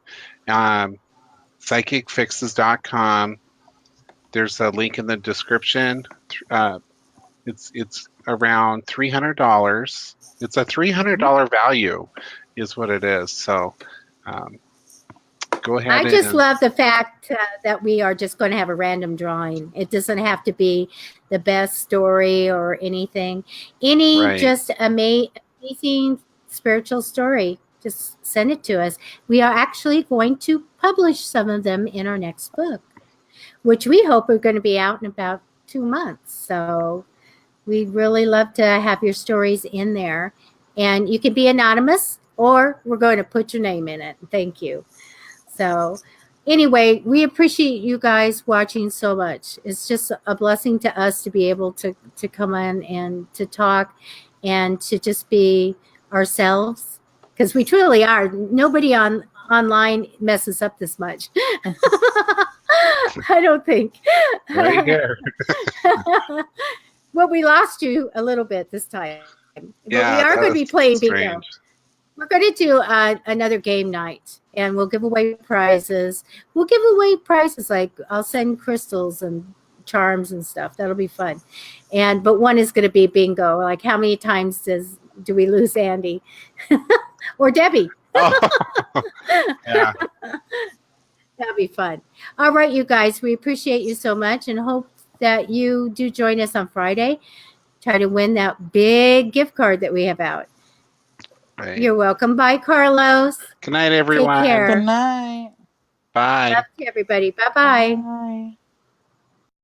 A: PsychicFixes.com. There's a link in the description. It's around $300. It's a $300 value, is what it is. So go ahead.
B: I just love the fact that we are just going to have a random drawing. It doesn't have to be the best story or anything. Just amazing spiritual story. Just send it to us. We are actually going to publish some of them in our next book, which we hope are going to be out in about 2 months. So we'd really love to have your stories in there. And you can be anonymous, or we're going to put your name in it. Thank you. So anyway, we appreciate you guys watching so much. It's just a blessing to us to be able to come on and to talk and to just be ourselves. Because we truly are. Nobody online messes up this much. I don't think.
A: Right here.
B: Well, we lost you a little bit this time. But
A: yeah,
B: we are going to be playing
A: strange.
B: bingo. We're going to do another game night, and we'll give away prizes. We'll give away prizes like I'll send crystals and charms and stuff. That'll be fun. But one is going to be bingo. Like how many times do we lose Andy? Or Debbie.
A: Oh. Yeah.
B: That'll be fun. All right, you guys, we appreciate you so much and hope that you do join us on Friday. Try to win that big gift card that we have out. Right. You're welcome. Bye, Carlos.
A: Good night, everyone.
B: Take care.
C: Good night.
A: Bye.
B: Love to everybody. Bye-bye.
C: Bye.